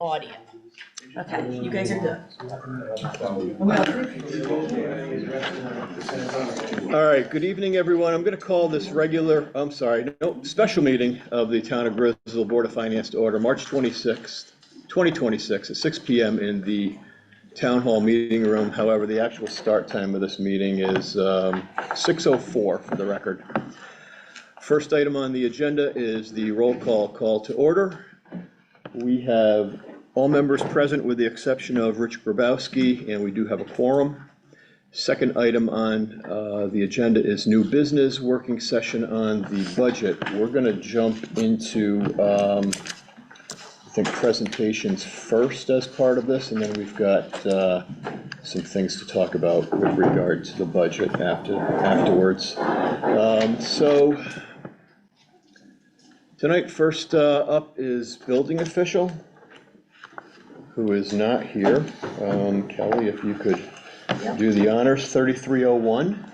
audio. Okay, you guys are good. All right, good evening, everyone. I'm going to call this special meeting of the Town of Grizzle Board of Finance to order March 26th, 2026 at 6 p.m. in the Town Hall meeting room. However, the actual start time of this meeting is 6:04 for the record. First item on the agenda is the roll call to order. We have all members present with the exception of Rich Grabowski, and we do have a quorum. Second item on the agenda is new business working session on the budget. We're going to jump into, I think, presentations first as part of this, and then we've got some things to talk about with regard to the budget afterwards. So tonight, first up is building official, who is not here. Kelly, if you could do the honors, 3301.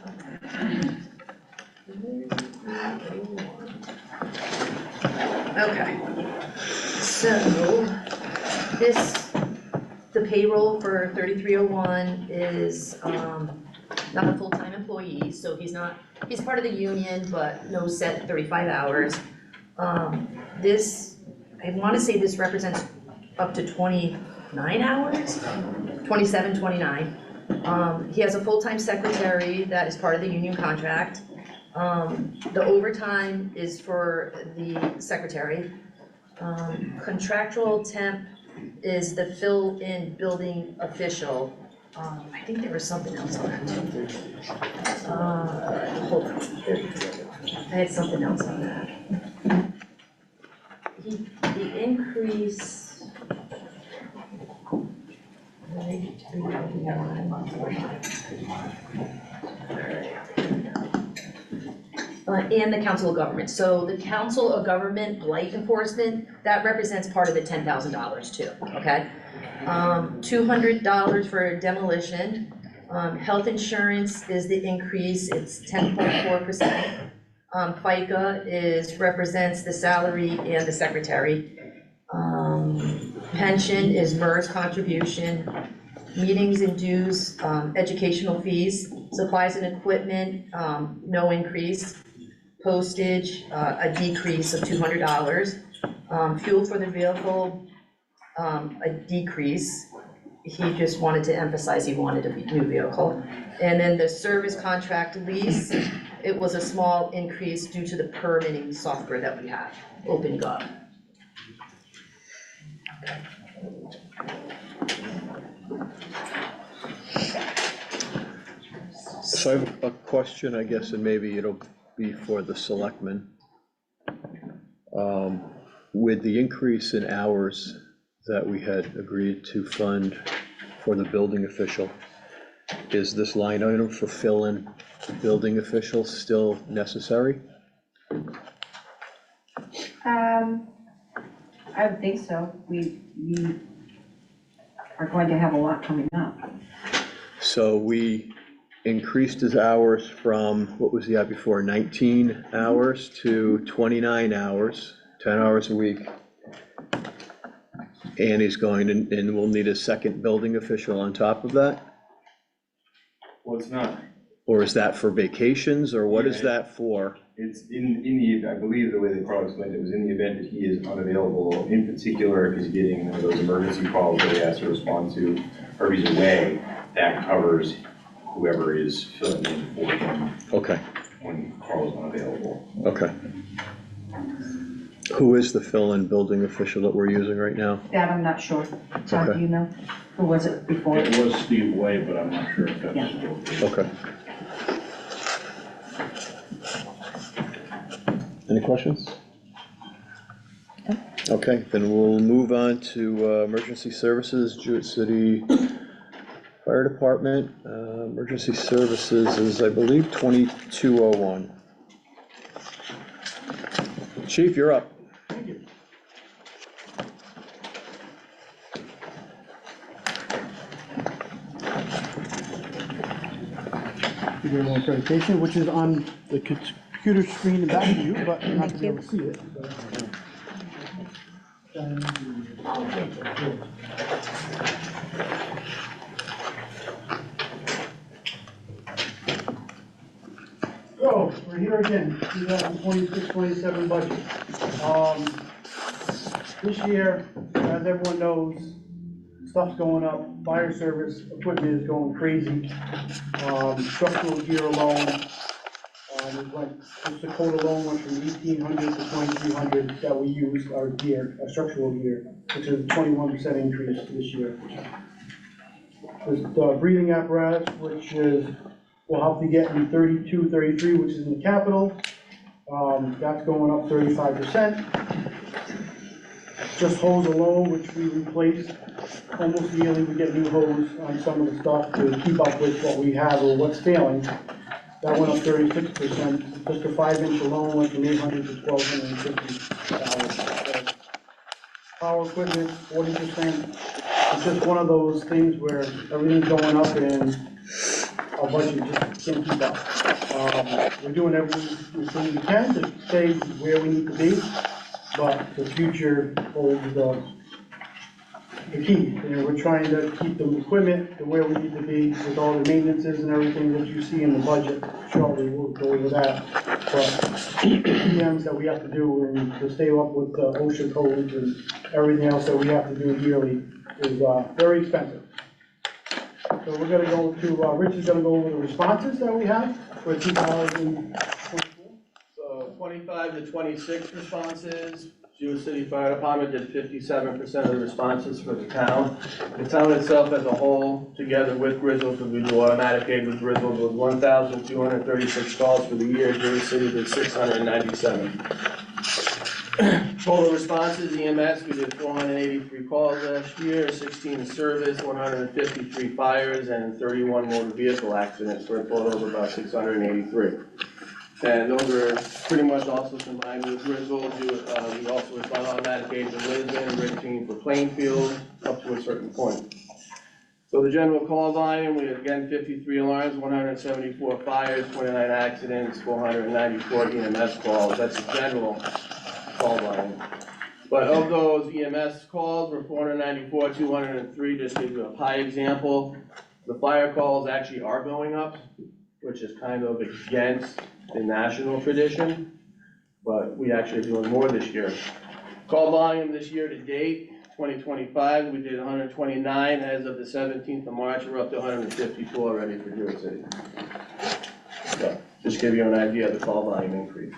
Okay, so the payroll for 3301 is not a full-time employee, so he's part of the union, but no set 35 hours. I want to say this represents up to 29 hours, 27, 29. He has a full-time secretary that is part of the union contract. The overtime is for the secretary. Contractual temp is the fill-in building official. I think there was something else on that too. Hold on, I had something else on that. The increase. And the Council of Government. So the Council of Government Blight Enforcement, that represents part of the $10,000 too, okay? $200 for demolition. Health insurance is the increase, it's 10.4%. FICA represents the salary and the secretary. Pension is MERS contribution. Meetings and dues, educational fees, supplies and equipment, no increase. Postage, a decrease of $200. Fuel for the vehicle, a decrease. He just wanted to emphasize he wanted a new vehicle. And then the service contract lease, it was a small increase due to the permitting software that we have, OpenGov. So I have a question, I guess, and maybe it'll be for the selectmen. With the increase in hours that we had agreed to fund for the building official, is this line item for fill-in building official still necessary? I would think so. We are going to have a lot coming up. So we increased his hours from, what was he at before, 19 hours to 29 hours, 10 hours a week. And he's going to, and we'll need a second building official on top of that? Well, it's not. Or is that for vacations, or what is that for? It's in the, I believe the way they probably explained it was in the event that he is unavailable, in particular if he's getting one of those emergency calls that he has to respond to, or if he's away, that covers whoever is filling in for him. Okay. When Carl is unavailable. Okay. Who is the fill-in building official that we're using right now? That I'm not sure. Tom, Okay. do you know? Who was it before? It was Steve Way, but I'm not sure if that's Yeah. still. Okay. Any questions? Okay, then we'll move on to emergency services, Jewett City Fire Department. Emergency services is, I believe, 2201. Chief, you're up. Give you more presentation, which is on the computer screen in back of you, but you're not gonna be able to see it. So, we're here again, 2026-27 budget. This year, as everyone knows, stuff's going up, fire service equipment is going crazy. Structural gear alone, it went, just the code alone went from 1,800 to 2,300 that we use our gear, our structural gear, which is a 21% increase this year. There's the breathing apparatus, which is, we'll have to get in 32, 33, which is in the capital. That's going up 35%. Just hose alone, which we replace almost yearly, we get new hose on some of the stuff to keep up with what we have or what's failing. That went up 36%. Just the 5-inch alone went from $800 to $1,250. Power equipment, 40%. It's just one of those things where everything's going up and our budget just can't keep up. We're doing everything we can to stay where we need to be, but the future holds the key. You know, we're trying to keep the equipment to where we need to be with all the maintenances and everything that you see in the budget. Shortly, we'll go over that. But PMs that we have to do and to stay up with the OSHA codes and everything else that we have to do yearly is very expensive. So we're gonna go to, Rich is gonna go over the responses that we have for 2024. So 25 to 26 responses, Jewett City Fire Department did 57% of the responses for the town. The town itself as a whole, together with Griswold, because we do automatic aid with Griswold, was 1,236 calls for the year. Jewett City did 697. Total responses, EMS, we did 483 calls last year, 16 service, 153 fires, and 31 motor vehicle accidents, for a total of about 683. And those are pretty much also combined with Griswold. We also respond automatic aid to Lisbon, Red Team for Plainfield, up to a certain point. So the general call volume, we had again 53 alarms, 174 fires, 29 accidents, 494 EMS calls. That's the general call volume. But of those EMS calls were 494, 203, just to give you a pie example. The fire calls actually are going up, which is kind of against the national tradition, but we actually are doing more this year. Call volume this year to date, 2025, we did 129. As of the 17th of March, we're up to 152 already for Jewett City. So, just give you an idea of the call volume increase.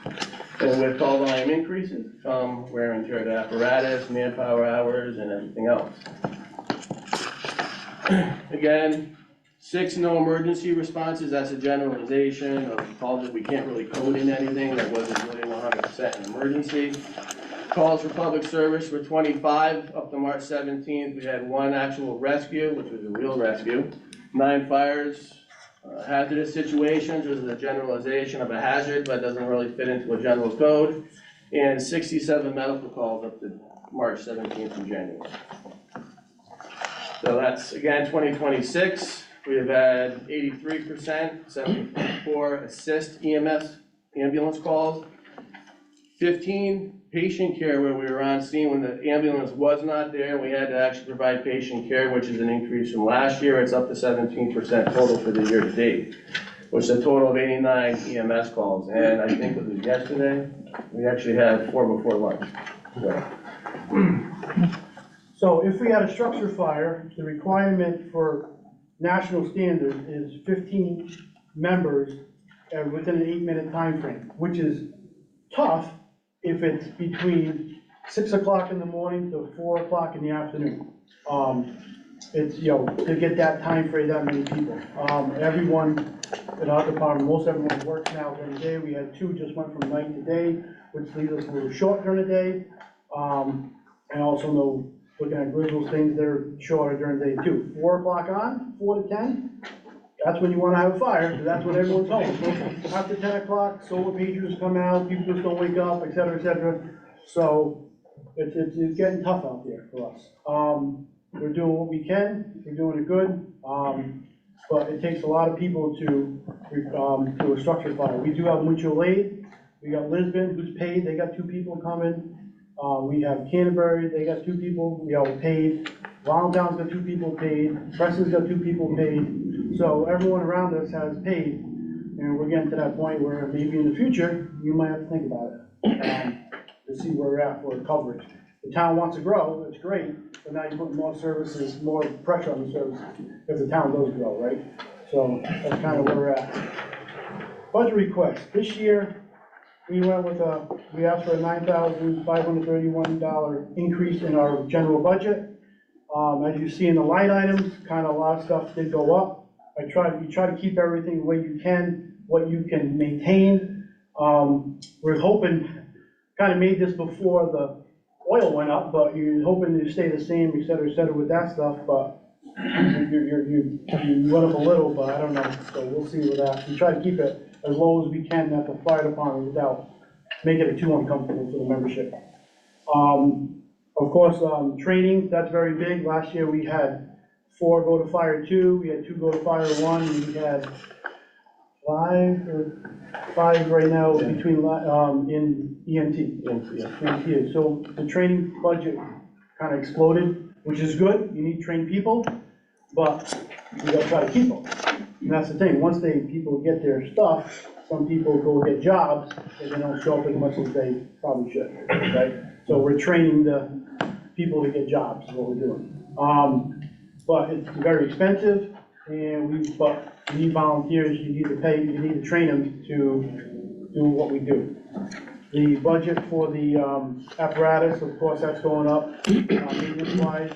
And with call volume increases come wear and tear to apparatus, manpower hours, and everything else. Again, 6 no emergency responses, that's a generalization of calls that we can't really code in anything that wasn't really 100% an emergency. Calls for public service were 25 up to March 17th. We had 1 actual rescue, which was a real rescue, 9 fires, hazardous situations, which is a generalization of a hazard, but doesn't really fit into a general code, and 67 medical calls up to March 17th and January. So that's, again, 2026. We have had 83%, 7.4 assist EMS ambulance calls, 15 patient care where we were on scene when the ambulance was not there. We had to actually provide patient care, which is an increase from last year. It's up to 17% total for the year to date, which is a total of 89 EMS calls. And I think it was yesterday, we actually had 4 before lunch. So if we had a structure fire, the requirement for national standard is 15 members within an 8-minute time frame, which is tough if it's between 6 o'clock in the morning to 4 o'clock in the afternoon. It's, you know, to get that time frame, that many people. Everyone in our department, most everyone works now during the day. We had 2 just went from night to day, which leaves us a little short during the day. And also know, looking at Griswold's things, they're shorter during the day too. 4 o'clock on, 4 to 10, that's when you wanna have a fire, because that's when everyone's home. After 10 o'clock, solar pagers come out, people just don't wake up, et cetera, et cetera. So it's getting tough out there for us. We're doing what we can, we're doing it good, but it takes a lot of people to do a structure fire. We do have mutual aid. We got Lisbon, who's paid, they got 2 people coming. We have Canterbury, they got 2 people, paid. Volantown's got 2 people paid. Preston's got 2 people paid. So everyone around us has paid. And we're getting to that point where maybe in the future, you might have to think about it, to see where we're at for coverage. The town wants to grow, that's great, but now you're putting more services, more pressure on the services, if the town does grow, right? So that's kind of where we're at. Budget request, this year, we went with we asked for a $9,531 increase in our general budget. As you see in the line items, kind of a lot of stuff did go up. You try to keep everything the way you can, what you can maintain. We're hoping, kind of made this before the oil went up, but you're hoping to stay the same, et cetera, with that stuff, but you went up a little, but I don't know, so we'll see with that. We try to keep it as low as we can at the fire department without making it too uncomfortable for the membership. Of course, training, that's very big. Last year, we had 4 go to fire 2, we had 2 go to fire 1, and we had 5 right now between, in EMT. EMT. So the training budget kind of exploded, which is good. You need trained people, but you gotta try to keep them. And that's the thing, once people get their stuff, some people go get jobs, and they don't show up as much as they probably should, right? So we're training the people to get jobs, is what we're doing. But it's very expensive, and but you need volunteers, you need to pay, you need to train them to do what we do. The budget for the apparatus, of course, that's going up, maintenance-wise.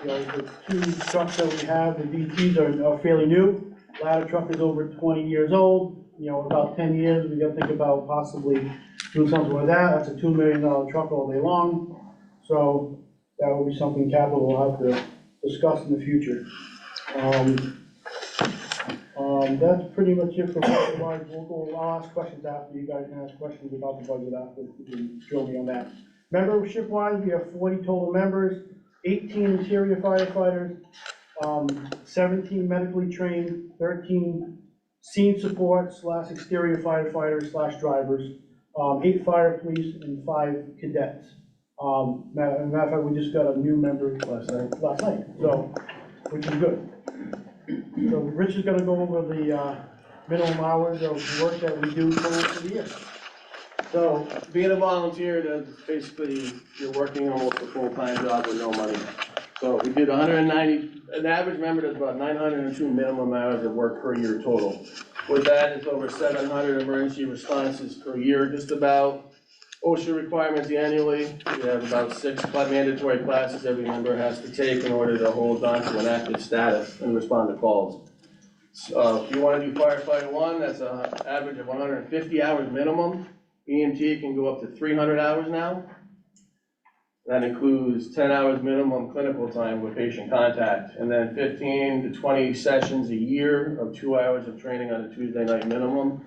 The 2 trucks that we have, the DTs are fairly new. Ladder truck is over 20 years old, about 10 years, we gotta think about possibly doing something with that. That's a $2 million truck all day long. So that will be something capital will have to discuss in the future. That's pretty much it for budget-wise. I'll ask questions after. You guys can ask questions about the budget after. You can drill me on that. Membership-wise, we have 40 total members, 18 interior firefighters, 17 medically trained, 13 scene support / exterior firefighters / drivers, 8 fire police, and 5 cadets. Matter of fact, we just got a new member last night, so, which is good. So Rich is gonna go over the minimum hours of work that we do for the year. So, being a volunteer, that's basically, you're working almost a full-time job with no money. So we did 190, an average member does about 902 minimum hours of work per year total. With that, it's over 700 emergency responses per year, just about. OSHA requirements annually, we have about 6 mandatory classes every member has to take in order to hold on to an active status and respond to calls. So if you want to do firefighter 1, that's an average of 150 hours minimum. EMT can go up to 300 hours now. That includes 10 hours minimum clinical time with patient contact, and then 15 to 20 sessions a year of 2 hours of training on a Tuesday night minimum.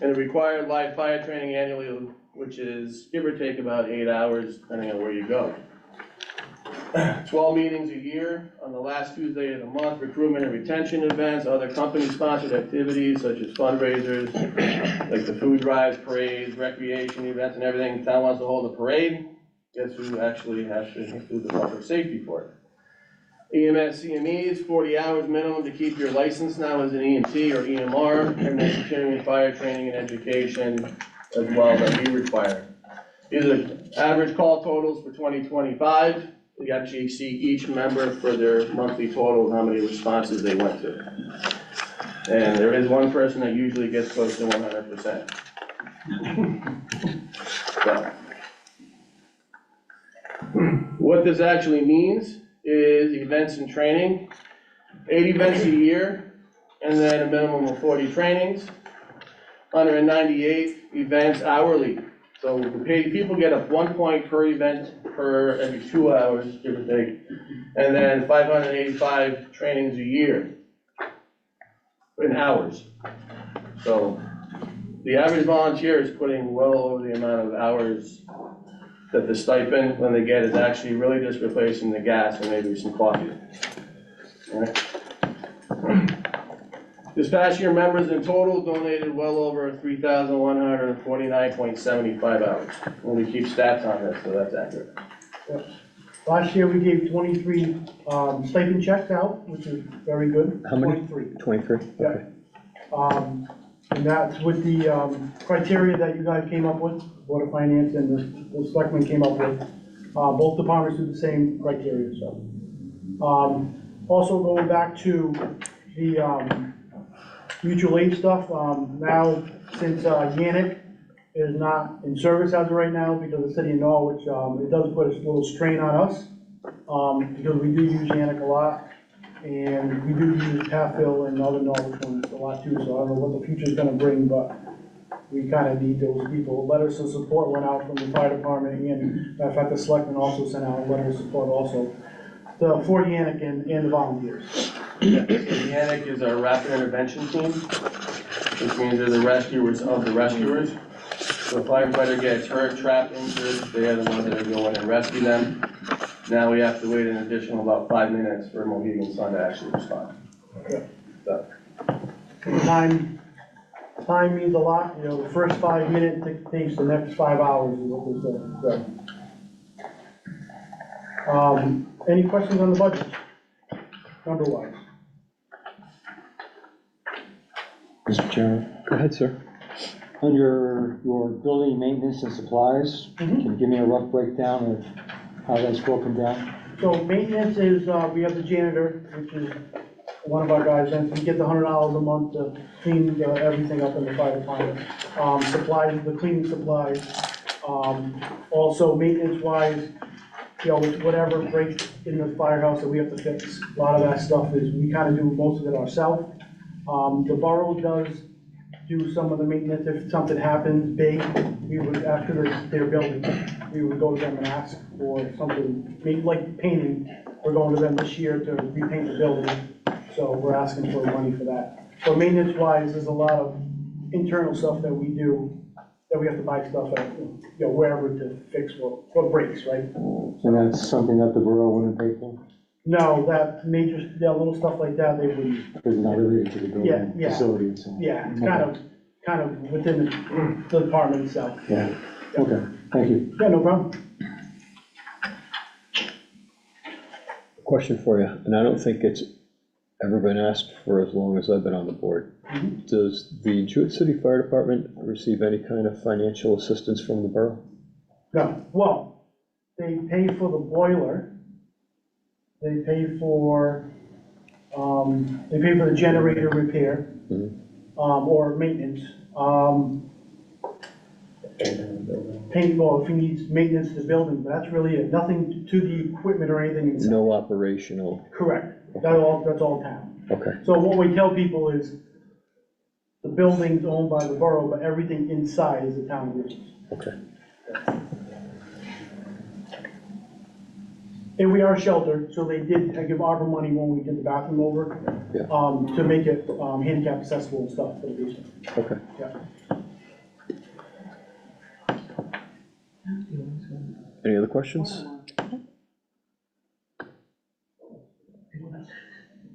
And the required live fire training annually, which is give or take about 8 hours, depending on where you go. 12 meetings a year on the last Tuesday of the month, recruitment and retention events, other company-sponsored activities such as fundraisers, like the food drives, parades, recreation events, and everything. The town wants to hold a parade. Guess who actually has to do the public safety for it? EMS CMEs, 40 hours minimum to keep your license now as an EMT or EMR, and then continuing fire training and education as well that we require. These are average call totals for 2025. We actually see each member for their monthly total, how many responses they went to. And there is one person that usually gets close to 100%. So, what this actually means is events and training, 8 events a year, and then a minimum of 40 trainings, 198 events hourly. So the paid people get up 1 point per event per every 2 hours, give or take, and then 585 trainings a year in hours. So the average volunteer is putting well over the amount of hours that the stipend, when they get, is actually really just replacing the gas and maybe some coffee. All right. This past year, members in total donated well over 3,149.75 hours. And we keep stats on this, so that's accurate. Last year, we gave 23 stipend checks out, which is very good. How many? 23. 23? Yeah. Okay. And that's with the criteria that you guys came up with, Board of Finance and the selectmen came up with. Both departments did the same criteria, so. Also going back to the mutual aid stuff, now, since Yannick is not in service as of right now because of the city of Norwich, it does put a little strain on us, because we do use Yannick a lot, and we do use Pathville and other Norwich ones a lot too, so I don't know what the future's gonna bring, but we kinda need those people. Letters of support went out from the fire department, and matter of fact, the selectmen also sent out a letter of support also, for Yannick and the volunteers. Yeah, so Yannick is our rapid intervention team, which means they're the rescuers of the rescuers. So if a firefighter gets hurt, trapped, injured, they are the ones that are going and rescue them. Now we have to wait an additional about 5 minutes for Mohegan Sun to actually respond. So, Time means a lot, you know, the first 5 minutes takes the next 5 hours is what they say, so. Any questions on the budget? Number-wise? Mr. Chairman, Go ahead, sir. under your building maintenance and supplies, Mhm. can you give me a rough breakdown of how that's broken down? So maintenance is, we have the janitor, which is one of our guys, and he gets $100 a month to clean everything up in the fire department. Supplies, the cleaning supplies. Also maintenance-wise, you know, whatever breaks in the firehouse that we have to fix, a lot of that stuff is, we kind of do most of it ourselves. The borough does do some of the maintenance, if something happens big, we would, after their building, we would go to them and ask for something, maybe like painting, we're going to them this year to repaint the building, so we're asking for money for that. So maintenance-wise, there's a lot of internal stuff that we do, that we have to buy stuff at, you know, wherever to fix what breaks, right? And that's something that the borough wouldn't pay for, No, that major, yeah, little stuff like that, they wouldn't, because it's not related to the Yeah, building yeah. facility itself? yeah, it's kind of within the department itself. Yeah, okay, thank you. Yeah, no problem. Question for you, and I don't think it's ever been asked for as long as I've been on the board. Does the Jewett City Fire Department receive any kind of financial assistance from the borough? No, well, they pay for the boiler, they pay for the generator repair, or maintenance. Paint, well, if he needs maintenance to the building, but that's really it, nothing to the equipment or anything inside. No operational, Correct, that's all town. okay, So what we tell people is, the building's owned by the borough, but everything inside is the town business. okay. And we are sheltered, so they did give ARPA money when we did the bathroom over, Yeah. to make it handicap accessible and stuff for the basement. Okay. Yeah. Any other questions?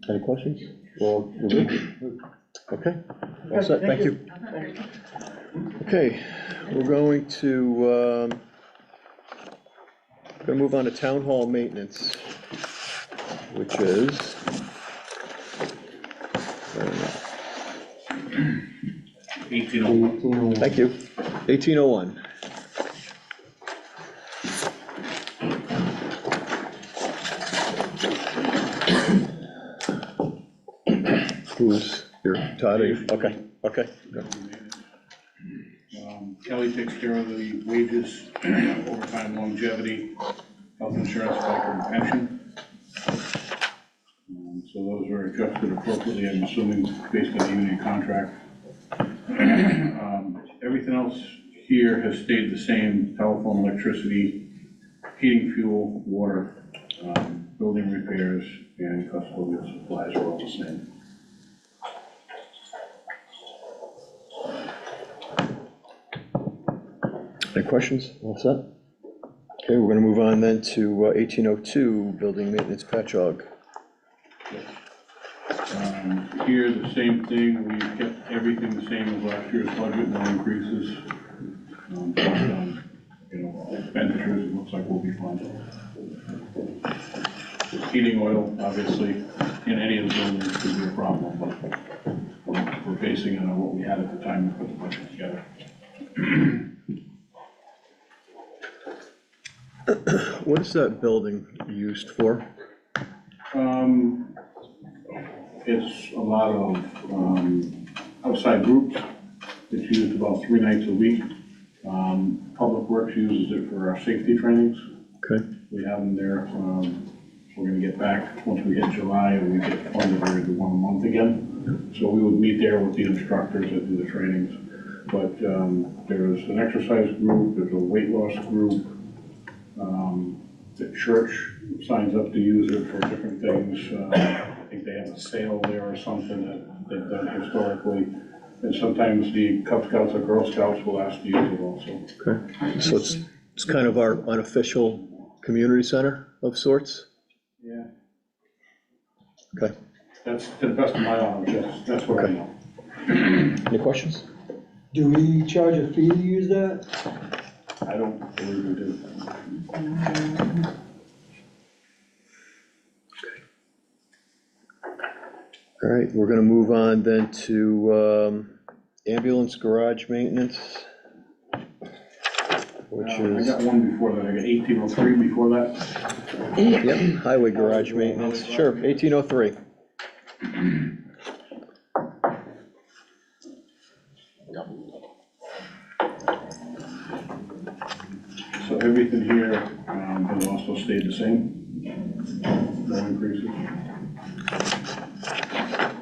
Any questions? Well, we're good. Okay, all set, thank you. Okay, we're going to move on to town hall maintenance, which is, 1801. thank you, 1801. Who's here, Todd, are you? Okay, okay. Go. Kelly takes care of the wages, overtime, longevity, health insurance, FICA, and pension. So those are adjusted appropriately, I'm assuming, based on the union contract. Everything else here has stayed the same: telephone, electricity, heating, fuel, water, building repairs, and custodial supplies are all the same. Any questions? All set? Okay, we're gonna move on then to 1802, building maintenance patch hog. Here, the same thing, we kept everything the same as last year's budget, no increases. Expenditures, it looks like we'll be fine. Heating oil, obviously, in any of the buildings could be a problem, but we're basing it on what we had at the time we put the budget together. What is that building used for? It's a lot of outside groups. It's used about 3 nights a week. Public Works uses it for our safety trainings. Okay, We have them there. We're gonna get back, once we hit July, and we get funded, we're gonna do 1 a month again. So we would meet there with the instructors that do the trainings. But there's an exercise group, there's a weight loss group. The church signs up to use it for different things. I think they have a sale there or something that they've done historically. And sometimes the Cub Scouts or Girl Scouts will ask to use it also. okay. So it's kind of our unofficial community center of sorts? Yeah. Okay. That's, to the best of my knowledge, that's what I Okay. know. Any questions? Do we charge a fee to use that? I don't believe we do. All right, we're gonna move on then to ambulance garage maintenance, which I is, got one before that, I got 1803 before that. yep, highway garage maintenance, sure, 1803. So everything here has also stayed the same, no increases.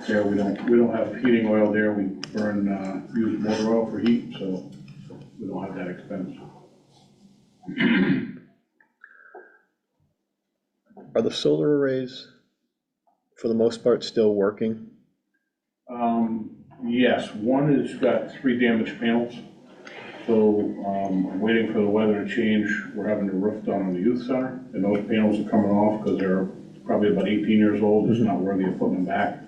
There, we don't have heating oil there, we burn used motor oil for heat, so we don't have that expense. Are the solar arrays, for the most part, still working? Yes, one has got 3 damaged panels, so I'm waiting for the weather to change. We're having the roof done on the youth center, and those panels are coming off because they're probably about 18 years old. It's not worthy of putting them back.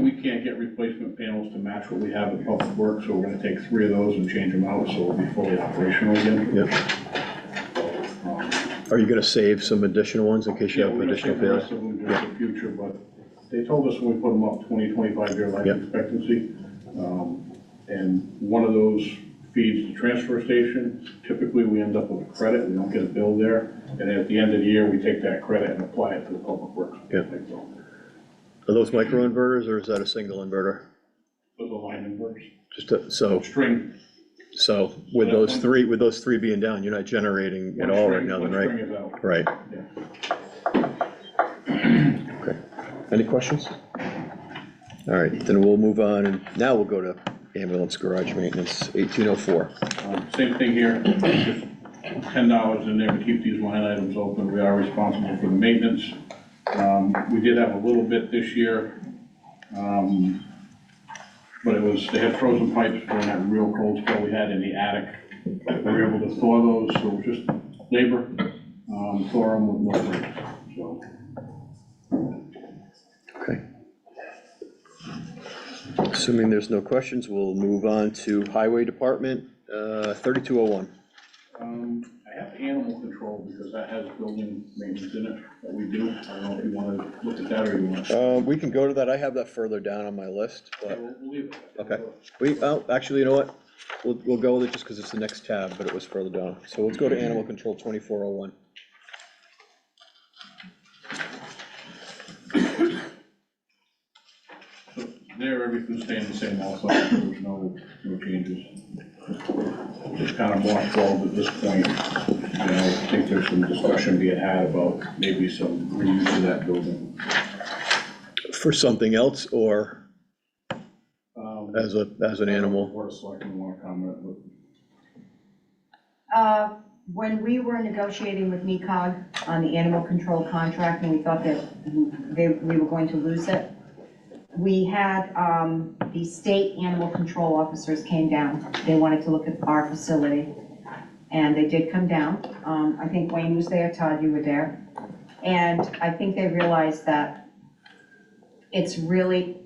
We can't get replacement panels to match what we have at Public Works, so we're gonna take 3 of those and change them out, so we'll be fully operational again. Yep. Are you gonna save some additional ones in case you Yeah, have we're gonna additional save the rest failures? of them just for the future, but they told us when we put them up, 20, 25-year life Yep. expectancy. And one of those feeds the transfer station. Typically, we end up with a credit, we don't get a bill there. And at the end of the year, we take that credit and apply it to the Public Works. Yep. Are those microinverters, or is that a single inverter? Those are line inverters. Just so with those three being down, you're not generating at all right now, then, right? One string is out. Right. Yeah. Okay. Any questions? All right, then we'll move on, and now we'll go to ambulance garage maintenance, 1804. Same thing here, just $10 in there to keep these line items open. We are responsible for the maintenance. We did have a little bit this year, but they had frozen pipes during that real cold spell we had in the attic. We were able to thaw those, so it was just labor, thaw them with no brakes, so. Okay. Assuming there's no questions, we'll move on to highway department, 3201. I have animal control because that has building maintenance in it that we do. I don't know if you want to look at that or you want. We can go to that, I have that further down on my list, but, We'll leave it. okay. Actually, you know what? We'll go with it just because it's the next tab, but it was further down. So let's go to animal control 2401. There, everything's staying the same also, there's no changes. It's kind of mothballed at this point. I think there's some discussion being had about maybe some reuse of that building. For something else, or as an animal? Board of Selectmen want to comment, but When we were negotiating with NECOG on the animal control contract, and we thought that we were going to lose it, we had, the state animal control officers came down. They wanted to look at our facility, and they did come down. I think Wayne was there, Todd, you were there. And I think they realized that It's really,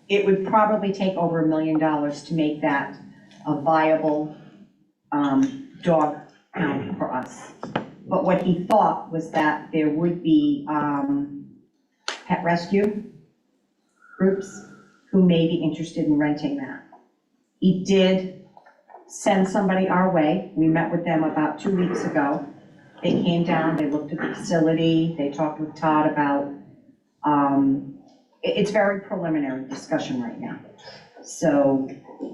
it would probably take over $1 million to make that a viable dog pound for us. But what he thought was that there would be pet rescue groups who may be interested in renting that. He did send somebody our way. We met with them about 2 weeks ago. They came down, they looked at the facility, they talked with Todd about, it's very preliminary discussion right now. So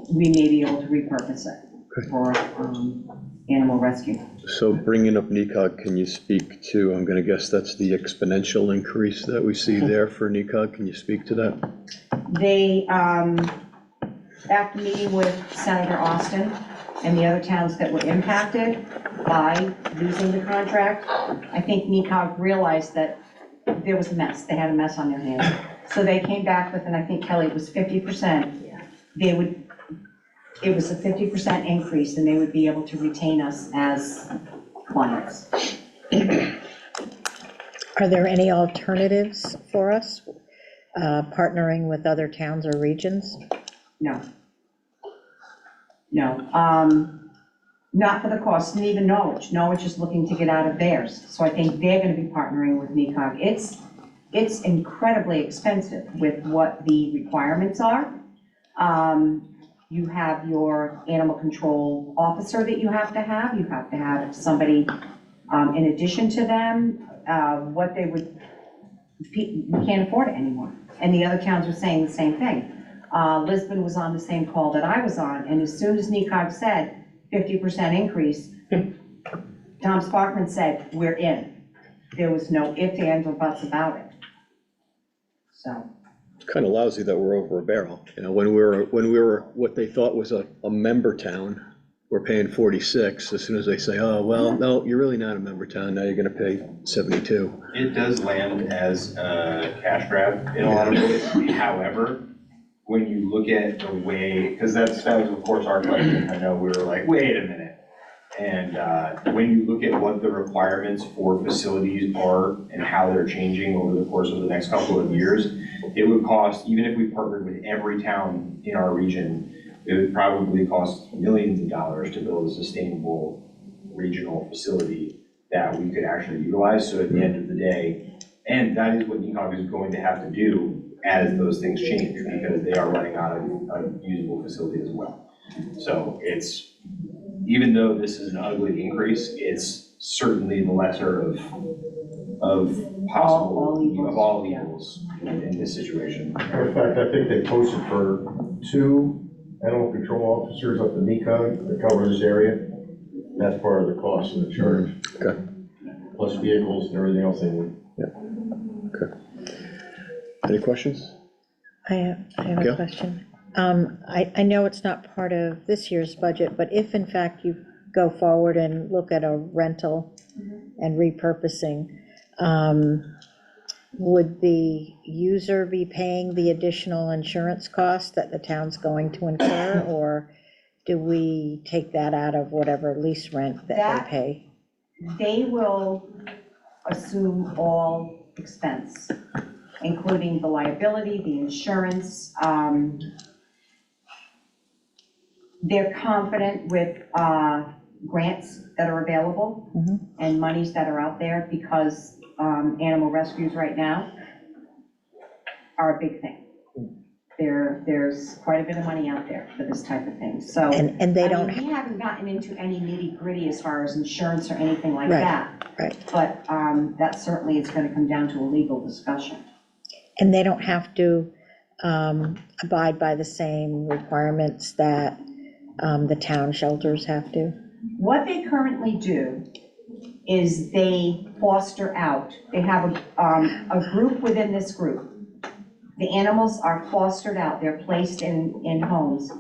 we may be able to repurpose it for animal rescue. So bringing up NECOG, can you speak to, I'm gonna guess that's the exponential increase that we see there for NECOG, can you speak to that? They, after meeting with Senator Austin and the other towns that were impacted by losing the contract, I think NECOG realized that there was a mess, they had a mess on their hands. So they came back with, and I think Kelly, it was 50%, they would, it was a 50% increase, and they would be able to retain us as clients. Are there any alternatives for us, partnering with other towns or regions? No. No, not for the cost, and even Norwich. Norwich is looking to get out of theirs, so I think they're gonna be partnering with NECOG. It's incredibly expensive with what the requirements are. You have your animal control officer that you have to have somebody, in addition to them, what they would, we can't afford it anymore. And the other towns are saying the same thing. Lisbon was on the same call that I was on, and as soon as NECOG said 50% increase, Tom Sparkman said, we're in. There was no ifs, ands, or buts about it. So. Kind of lousy that we're over a barrel, you know, when we were what they thought was a member town, we're paying 46, as soon as they say, oh, well, no, you're really not a member town, now you're gonna pay 72. It does land as a cash grab in a lot of ways. However, when you look at the way, because that was of course our question, I know we were like, wait a minute. And when you look at what the requirements for facilities are and how they're changing over the course of the next couple of years, it would cost, even if we partnered with every town in our region, it would probably cost millions of dollars to build a sustainable regional facility that we could actually utilize. So at the end of the day, and that is what NECOG is going to have to do as those things change, because they are running out of a usable facility as well. So it's, even though this is an ugly increase, it's certainly the lesser of possible, of all evils in this situation. In fact, I think they posted for 2 animal control officers up in NECOG to cover this area. And that's part of the cost of the charge. Okay. Plus vehicles and everything else they need. Okay. Any questions? I have Gail? a question. I know it's not part of this year's budget, but if in fact you go forward and look at a rental and repurposing, would the user be paying the additional insurance cost that the town's going to incur, or do we take that out of whatever lease rent that they pay? They will assume all expense, including the liability, the insurance. They're confident with grants that are available and monies that are out there, because animal rescues right now are a big thing. There's quite a bit of money out there for this type of thing, so. And they don't. We haven't gotten into any nitty gritty as far as insurance or anything like Right, that. right. But that certainly is gonna come down to a legal discussion. And they don't have to abide by the same requirements that the town shelters have to? What they currently do is they foster out, they have a group within this group. The animals are fostered out, they're placed in homes.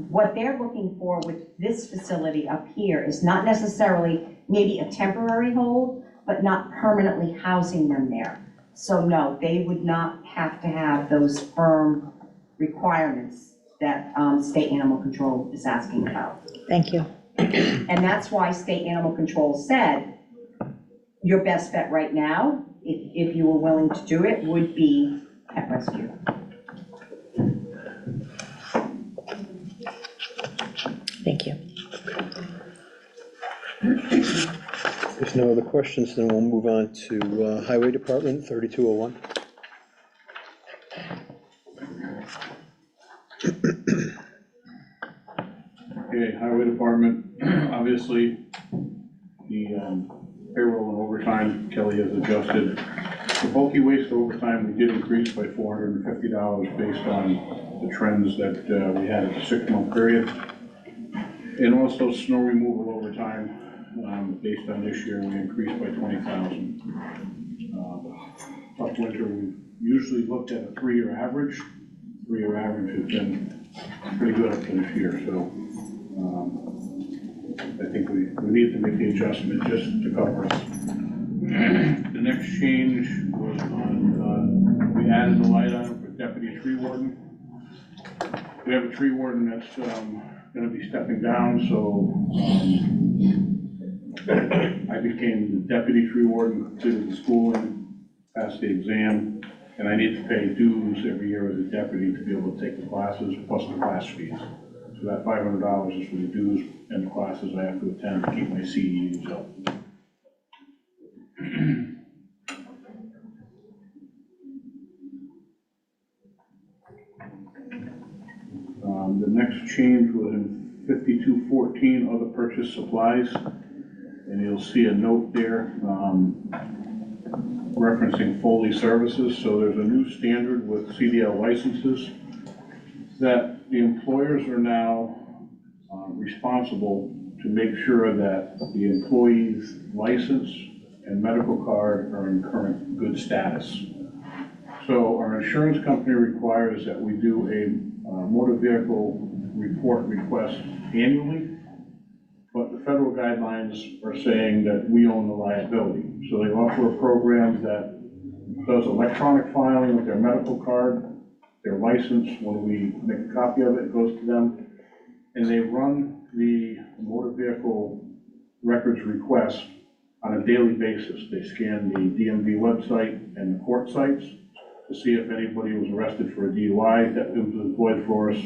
What they're looking for with this facility up here is not necessarily maybe a temporary hold, but not permanently housing them there. So no, they would not have to have those firm requirements that state animal control is asking about. Thank you. And that's why state animal control said, your best bet right now, if you were willing to do it, would be at rescue. Thank you. If there's no other questions, then we'll move on to Highway Department, 3201. Okay, Highway Department, obviously, the payroll and overtime, Kelly has adjusted. The bulky waste overtime, we did increase by $450 based on the trends that we had at the 6-month period. And also snow removal overtime, based on this year, we increased by 20,000. Tough winter, we usually looked at a 3-year average. 3-year average has been pretty good up to this year, so I think we need to make the adjustment just to cover us. The next change was on, we added the light item for deputy tree warden. We have a tree warden that's gonna be stepping down, so I became the deputy tree warden, completed the schooling, passed the exam, and I need to pay dues every year as a deputy to be able to take the classes, plus the class fees. So that $500 is for the dues and the classes I have to attend to keep my CEUs up. The next change was in 5214, other purchase supplies, and you'll see a note there referencing Foley Services. So there's a new standard with CDL licenses that the employers are now responsible to make sure that the employee's license and medical card are in current good status. So our insurance company requires that we do a motor vehicle report request annually, but the federal guidelines are saying that we own the liability. So they offer a program that does electronic filing of their medical card, their license. When we make a copy of it, it goes to them, and they run the motor vehicle records request on a daily basis. They scan the DMV website and the court sites to see if anybody was arrested for a DUI that was employed for us,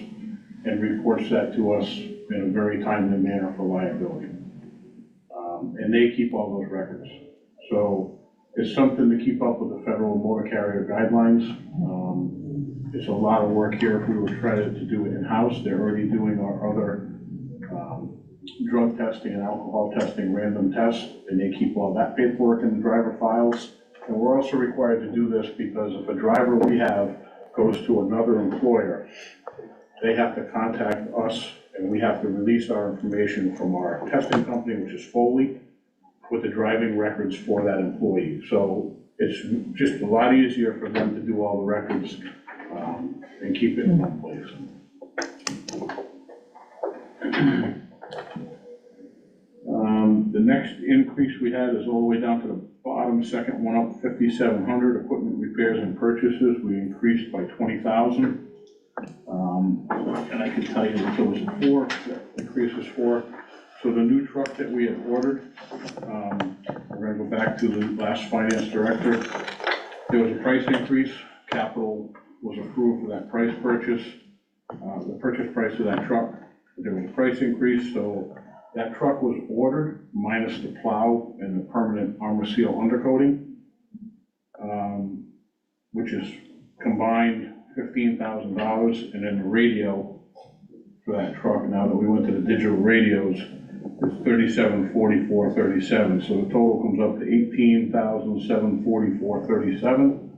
and reports that to us in a very timely manner for liability. And they keep all those records. So it's something to keep up with the federal motor carrier guidelines. It's a lot of work here if we were trying to do it in-house. They're already doing our other drug testing and alcohol testing, random tests, and they keep all that paperwork in the driver files. And we're also required to do this because if a driver we have goes to another employer, they have to contact us, and we have to release our information from our testing company, which is Foley, with the driving records for that employee. So it's just a lot easier for them to do all the records and keep it in one place. The next increase we had is all the way down to the bottom, second one up, 5,700, equipment repairs and purchases. We increased by 20,000. And I can tell you what those are for, that increase is for. So the new truck that we had ordered, we're gonna go back to the last finance director. There was a price increase, capital was approved for that price purchase, the purchase price of that truck. There was a price increase, so that truck was ordered minus the plow and the permanent armor seal undercoating, which is combined $15,000, and then the radio for that truck, now that we went to the digital radios, is $37,4437. So the total comes up to $18,744.37,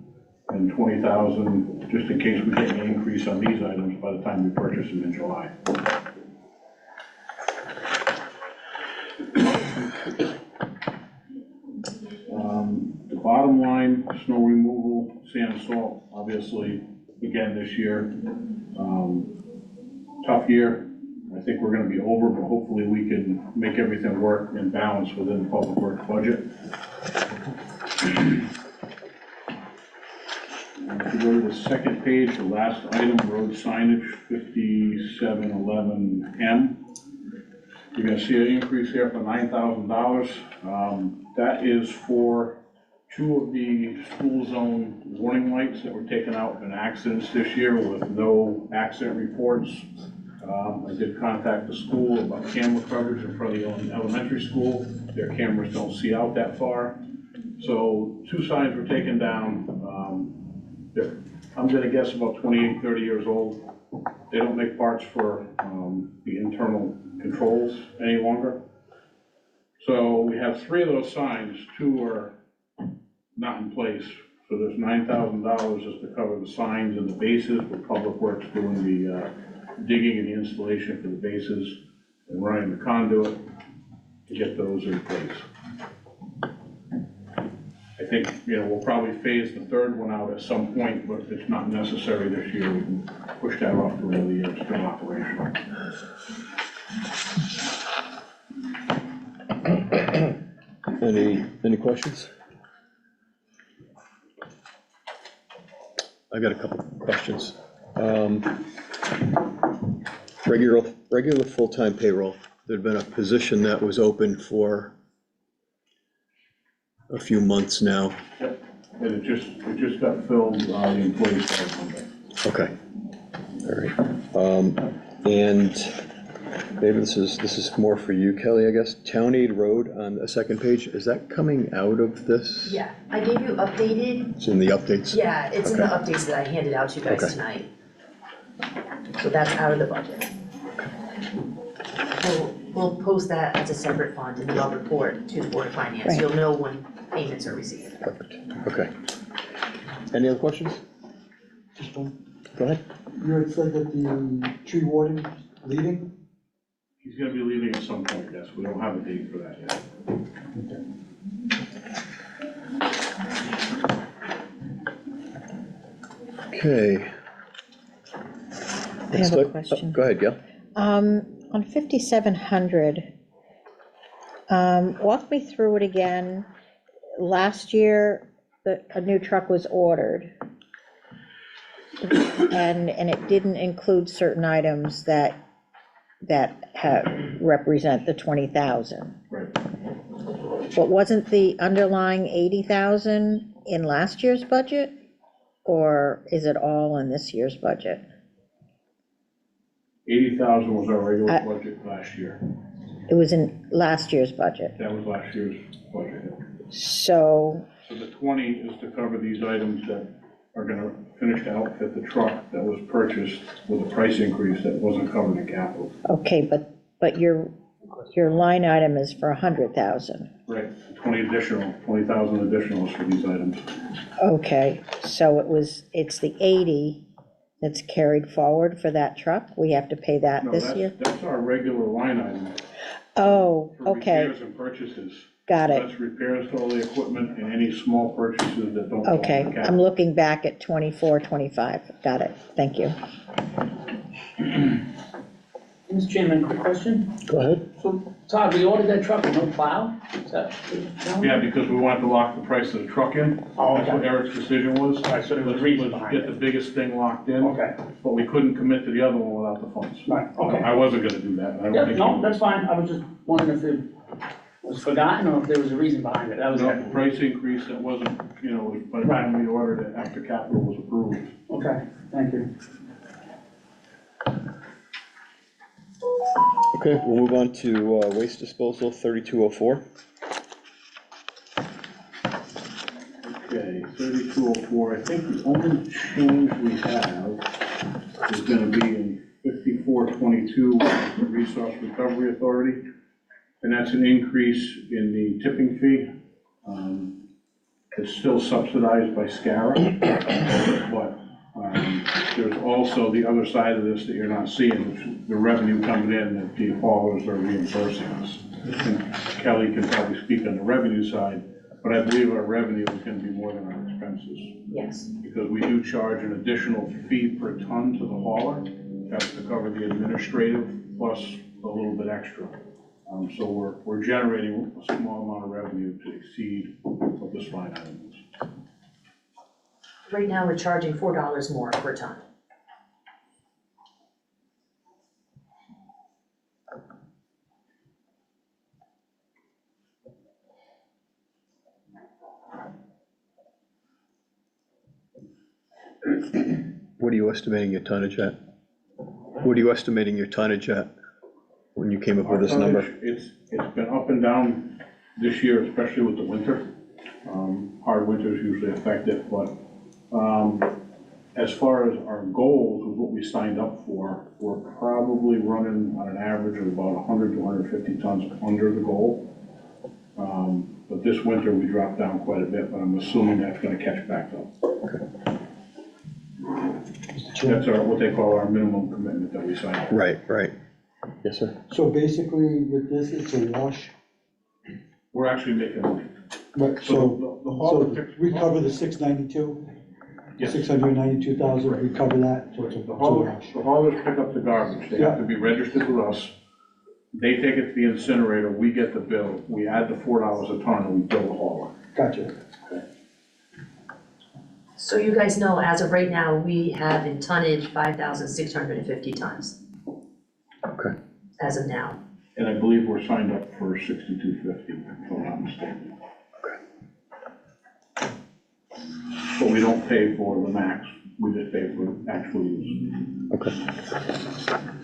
and $20,000 just in case we get an increase on these items by the time we purchase them in July. The bottom line, snow removal, sand, salt, obviously, again this year, tough year. I think we're gonna be over, but hopefully we can make everything work and balance within the public works budget. If you go to the second page, the last item, road signage, 5711M. You're gonna see an increase here for $9,000. That is for two of the school zone warning lights that were taken out in accidents this year with no accident reports. I did contact the school about camera coverage in front of the elementary school. Their cameras don't see out that far. So two signs were taken down. I'm gonna guess about 28, 30 years old. They don't make parts for the internal controls any longer. So we have three of those signs, two are not in place. So there's $9,000 just to cover the signs and the bases, with Public Works doing the digging and the installation for the bases and running the conduit to get those in place. I think, we'll probably phase the third one out at some point, but if it's not necessary this year, we can push that off to another year, it's still operational. Any questions? I got a couple questions. Regular full-time payroll, there'd been a position that was open for a few months now. Yep, and it just got filled, the employees started Monday. Okay, all right. And maybe this is more for you, Kelly, I guess. Town Aid Road on the second page, is that coming out of this? Yeah, I gave you updated, It's in the updates? yeah, it's in the Okay. updates that I handed out to you guys Okay. tonight. So that's out of the budget. We'll post that as a separate fund and I'll report to the Board of Finance. Right. You'll know when payments are received. Perfect, okay. Any other questions? Just one. Go ahead. You had said that the tree warden leaving? He's gonna be leaving at some point, yes, we don't have a date for that yet. Okay. I have a question. Go ahead, Gail. On 5,700, walk me through it again. Last year, a new truck was ordered. And it didn't include certain items that represent the 20,000. Right. But wasn't the underlying 80,000 in last year's budget? Or is it all in this year's budget? 80,000 was our regular budget last year. It was in last year's budget. That was last year's budget. So, So the 20 is to cover these items that are gonna finish to outfit the truck that was purchased with a price increase that wasn't covered in capital. okay, but your line item is for 100,000. Right, 20,000 additional is for these items. Okay, so it's the 80 that's carried forward for that truck? We have to pay that No, this year? that's our regular line item Oh, for okay, repairs and purchases. got it. That's repairs to all the equipment and any small purchases that don't. fall Okay, under I'm capital. looking back at 24, 25. Got it, thank you. Mr. Chairman, quick question. Go ahead. So, Todd, we ordered that truck with no plow? Is that? Yeah, because we wanted to lock the price of the truck in. Oh, That's what okay. Eric's decision was. All right, so there was a reason behind Get the it. biggest thing locked in. Okay, But we couldn't commit to the other one without the funds. right, okay. I wasn't gonna do that. I don't Yep, think no, you- that's fine. I was just wondering if it was forgotten or if there was a reason behind it. That was No, it. price increase that wasn't, by the time we ordered it after capital was approved. Okay, thank you. Okay, we'll move on to waste disposal, 3204. Okay, 3204, I think the only change we have is gonna be in 5422, the Resource Recovery Authority. And that's an increase in the tipping fee. It's still subsidized by SCARA, but there's also the other side of this that you're not seeing, which is the revenue coming in that the haulers are reimbursing us. And Kelly can probably speak on the revenue side, but I believe our revenue is gonna be more than our expenses. Yes. Because we do charge an additional fee per ton to the hauler. That's to cover the administrative plus a little bit extra. So we're generating a small amount of revenue to exceed what this line item is. Right now, we're charging $4 more per ton. What are you estimating your tonnage at? What are you estimating your tonnage at when you came up with this number? It's been up and down this year, especially with the winter. Hard winters usually affect it, but as far as our goals with what we signed up for, we're probably running on an average of about 100 to 150 tons under the goal. But this winter, we dropped down quite a bit, but I'm assuming that's gonna catch back up. That's what they call our minimum commitment that we signed up. Right, right. Yes, sir. So basically with this, it's a wash, We're actually making money. but So the hauler so picks. we cover the 692, Yes. 692,000, we cover that, so it's a The haulers pick up the garbage, they have to be registered with us. They take it to the incinerator, we get the bill, we add the $4 a ton, and we bill the hauler. Gotcha. So you guys know, as of right now, we have in tonnage 5,650 tons. Okay. As of now. And I believe we're signed up for 6,250, if I'm not mistaken. But we don't pay for the max, we just pay for actual use. Okay.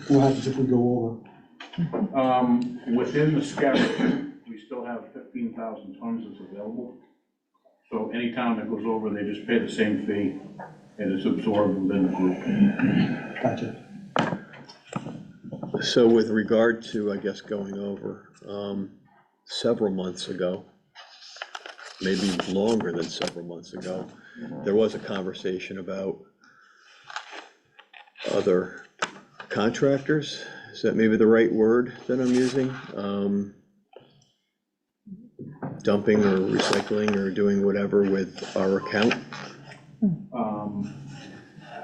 What happens if we go over? Within the scout, we still have 15,000 tons that's available. So any town that goes over, they just pay the same fee, and it's absorbed within the group. Gotcha. So with regard to, I guess, going over, several months ago, maybe longer than several months ago, there was a conversation about other contractors. Is that maybe the right word that I'm using? Dumping or recycling or doing whatever with our account?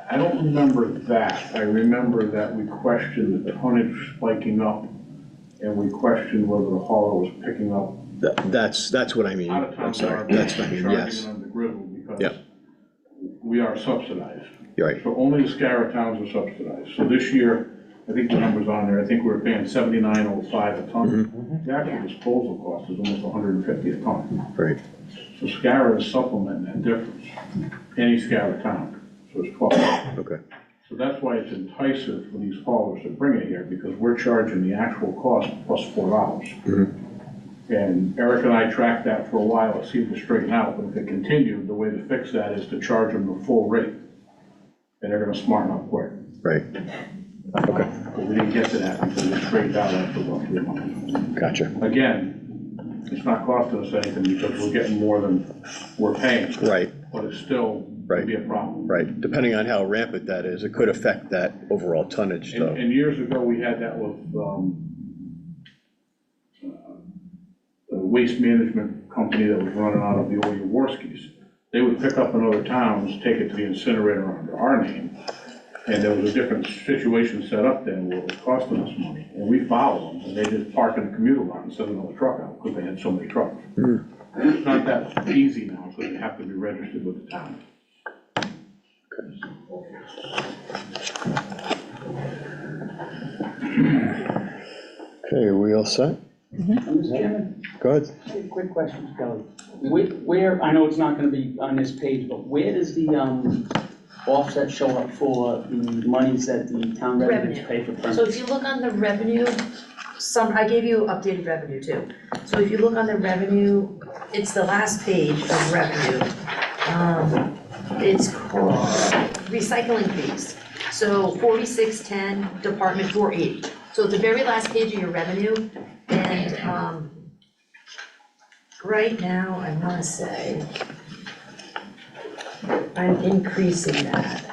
I don't remember that. I remember that we questioned the tonnage spiking up, and we questioned whether the hauler was picking up That's what I mean. out of town I'm sorry, garbage, that's what I mean, charging yes. it on the griddle, because Yep. we are subsidized. You're right, So only the Scarra towns are subsidized. So this year, I think the number's on there, I think we were paying $79.05 a ton. The actual disposal cost is almost $150 a ton. right, So Scarra is supplementing that difference, any Scarra town, so it's 12. okay, So that's why it's enticing for these haulers to bring it here, because we're charging the actual cost plus $4. And Eric and I tracked that for a while, it seemed to straighten out, but if it continued, the way to fix that is to charge them the full rate. And they're gonna smarten up quick. right, okay, But we didn't get to that because it straightened out after about 3 months. gotcha, Again, it's not costing us anything because we're getting more than we're paying, right, but it's still Right. could be a problem. right. Depending on how rampant that is, it could affect that overall tonnage, though. And years ago, we had that with, the waste management company that was running out of the old Jaworskis. They would pick up in other towns, take it to the incinerator under our name, and there was a different situation set up then where it was costing us money. And we followed them, and they just park in the commuter lot and send another truck out, because they had so many trucks. It's not that easy now, because they have to be registered with the town. Okay, are we all set? Mr. Chairman, Go ahead. quick question, Kelly. Where, I know it's not gonna be on this page, but where does the, offset show up for the monies that the town revenues pay for permits? So if you look on the revenue, I gave you updated revenue too. So if you look on the revenue, it's the last page of revenue. It's called recycling fees. So 4610, Department 480. So it's the very last page of your revenue, and, right now, I wanna say, I'm increasing that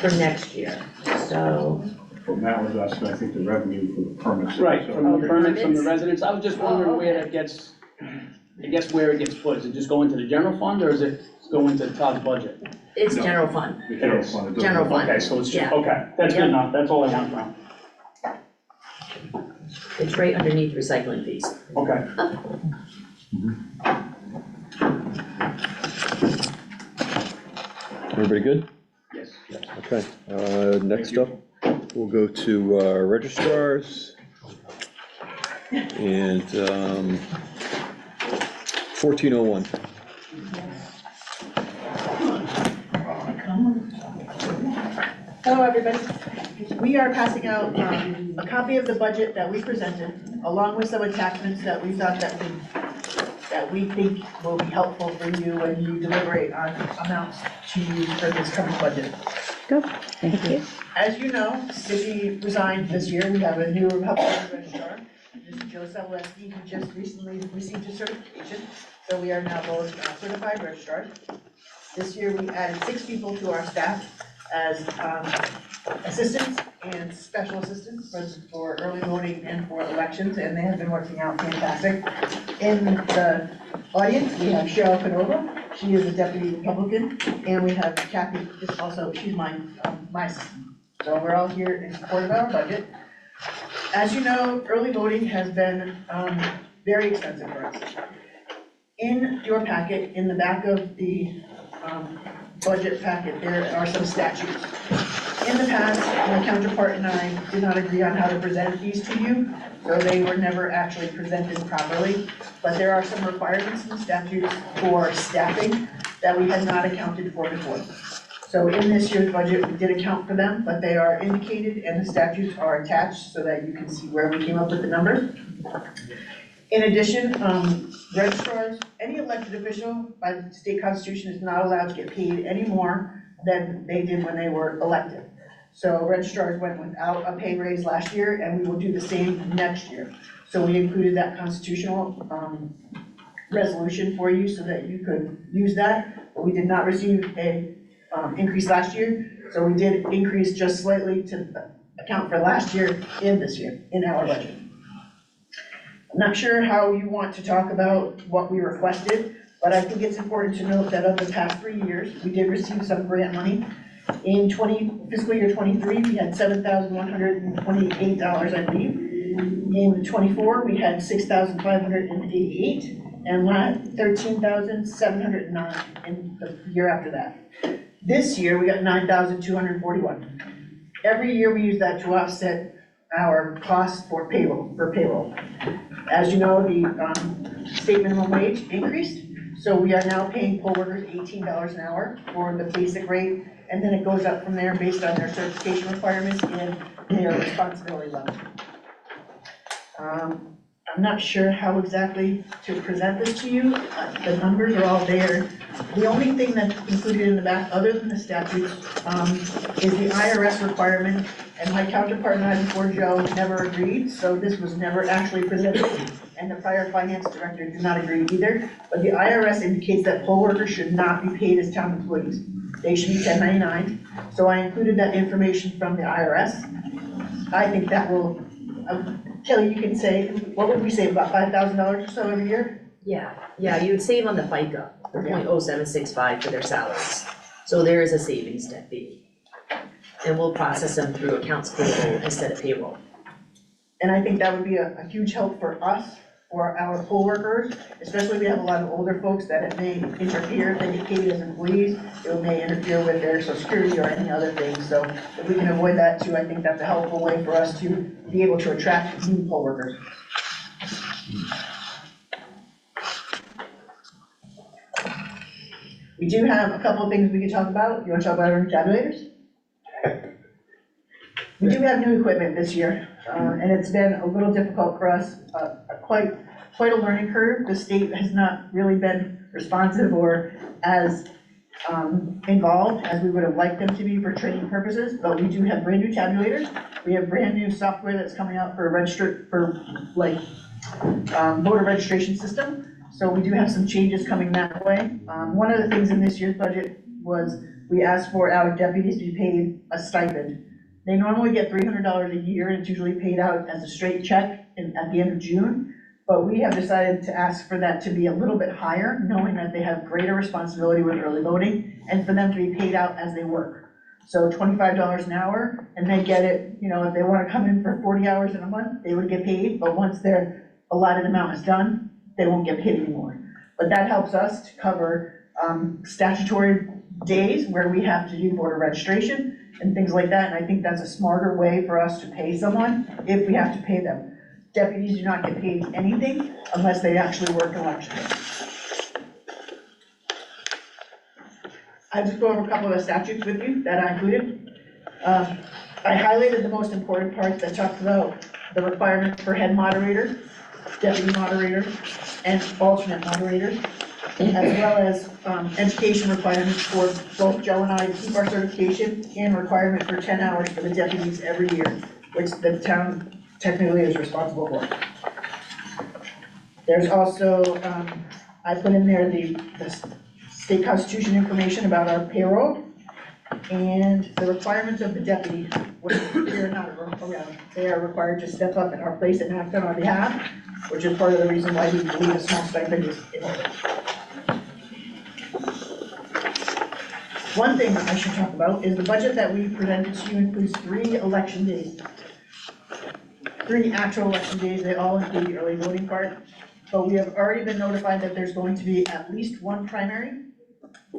for next year, so. From that was us, and I think the revenue for the permits. Right, So- from the permits, from the residents, I was just wondering where that gets, I guess where it gets put, is it just go into the general fund, or is it go into the town's budget? It's No. general fund, The general fund, it doesn't- General fund. Okay, so it's just, Yeah. okay, that's good Yeah. enough, that's all I want to know. it's right underneath recycling fees. Okay. Everybody good? Yes. Okay, next up, we'll go to registrars. And 1401. Hello, everybody. We are passing out a copy of the budget that we presented, along with some attachments that we thought that we think will be helpful for you when you deliberate on amounts to use for this coming budget. Go, thank you. As you know, Vicki resigned this year. We have a new Republican registrar, Mr. Joe Sawalewski, who just recently received his certification. So we are now both certified registrars. This year, we added 6 people to our staff as assistants and special assistants for early voting and for elections, and they have been working out fantastic. In the audience, we have Cheryl Canova. She is a deputy Republican, and we have Kathy, she's my assistant. So we're all here in support of our budget. As you know, early voting has been very expensive for us. In your packet, in the back of the budget packet, there are some statutes. In the past, my counterpart and I did not agree on how to present these to you, so they were never actually presented properly. But there are some requirements in the statutes for staffing that we had not accounted for before. So in this year's budget, we did account for them, but they are indicated and the statutes are attached so that you can see where we came up with the numbers. In addition, registrars, any elected official by the state constitution is not allowed to get paid any more than they did when they were elected. So registrars went without a pay raise last year, and we will do the same next year. So we included that constitutional resolution for you so that you could use that. But we did not receive a increase last year, so we did increase just slightly to account for last year and this year in our budget. I'm not sure how you want to talk about what we requested, but I think it's important to note that of the past 3 years, we did receive some grant money. In fiscal year 23, we had $7,128, I believe. In 24, we had $6,588, and $13,709 in the year after that. This year, we got $9,241. Every year, we use that to offset our costs for payroll. As you know, the state minimum wage increased, so we are now paying poll workers $18 an hour for the basic rate, and then it goes up from there based on their certification requirements and their responsibility level. I'm not sure how exactly to present this to you. The numbers are all there. The only thing that's included in the back, other than the statutes, is the IRS requirement, and my counterpart and I before Joe never agreed, so this was never actually presented, and the prior finance director did not agree either. But the IRS indicates that poll workers should not be paid as town employees. They should be 1099, so I included that information from the IRS. I think that will, Kelly, you can say, what would we save, about $5,000 or so every year? Yeah, you would save on the FICA, the .0765 for their salaries. So there is a savings to be. And we'll process them through accounts payable instead of payroll. And I think that would be a huge help for us, for our poll workers, especially we have a lot of older folks that it may interfere, if they get paid as employees, it may interfere with their social security or any other thing. So if we can avoid that too, I think that's a helpful way for us to be able to attract new poll workers. We do have a couple of things we can talk about. You want to talk about our tabulators? We do have new equipment this year, and it's been a little difficult for us, quite a learning curve. The state has not really been responsive or as involved as we would have liked them to be for training purposes, but we do have brand new tabulators. We have brand new software that's coming out for voter registration system. So we do have some changes coming that way. One of the things in this year's budget was we asked for our deputies to be paid a stipend. They normally get $300 a year, and it's usually paid out as a straight check at the end of June. But we have decided to ask for that to be a little bit higher, knowing that they have greater responsibility with early voting, and for them to be paid out as they work. So $25 an hour, and they get it, if they want to come in for 40 hours in a month, they would get paid, but once their allotted amount is done, they won't get paid anymore. But that helps us to cover statutory days where we have to do voter registration and things like that, and I think that's a smarter way for us to pay someone if we have to pay them. Deputies do not get paid anything unless they actually work election day. I'll just go over a couple of the statutes with you that I included. I highlighted the most important part that talks about the requirement for head moderator, deputy moderator, and alternate moderator, as well as education requirements for both Joe and I to keep our certification, and requirement for 10 hours for the deputies every year, which the town technically is responsible for. There's also, I put in there the state constitution information about our payroll and the requirements of the deputy, which they're not around. They are required to step up in our place and act on our behalf, which is part of the reason why we believe a small stipend is in order. One thing I should talk about is the budget that we presented to you includes 3 election days. 3 actual election days, they all include the early voting part. But we have already been notified that there's going to be at least 1 primary.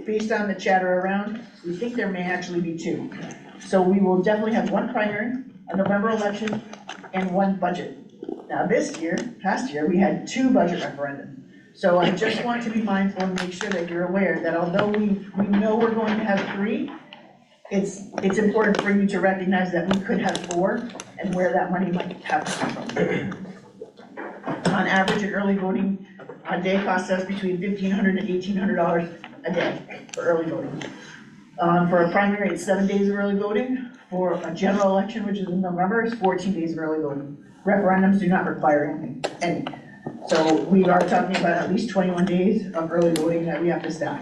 Based on the chatter around, we think there may actually be 2. So we will definitely have 1 primary, a November election, and 1 budget. Now past year, we had 2 budget referendums. So I just want to be mindful and make sure that you're aware that although we know we're going to have 3, it's important for you to recognize that we could have 4 and where that money might have to come from. On average, an early voting day costs us between $1,500 and $1,800 a day for early voting. For a primary, it's 7 days of early voting. For a general election, which is in November, it's 14 days of early voting. Referendums do not require any. So we are talking about at least 21 days of early voting that we have to staff.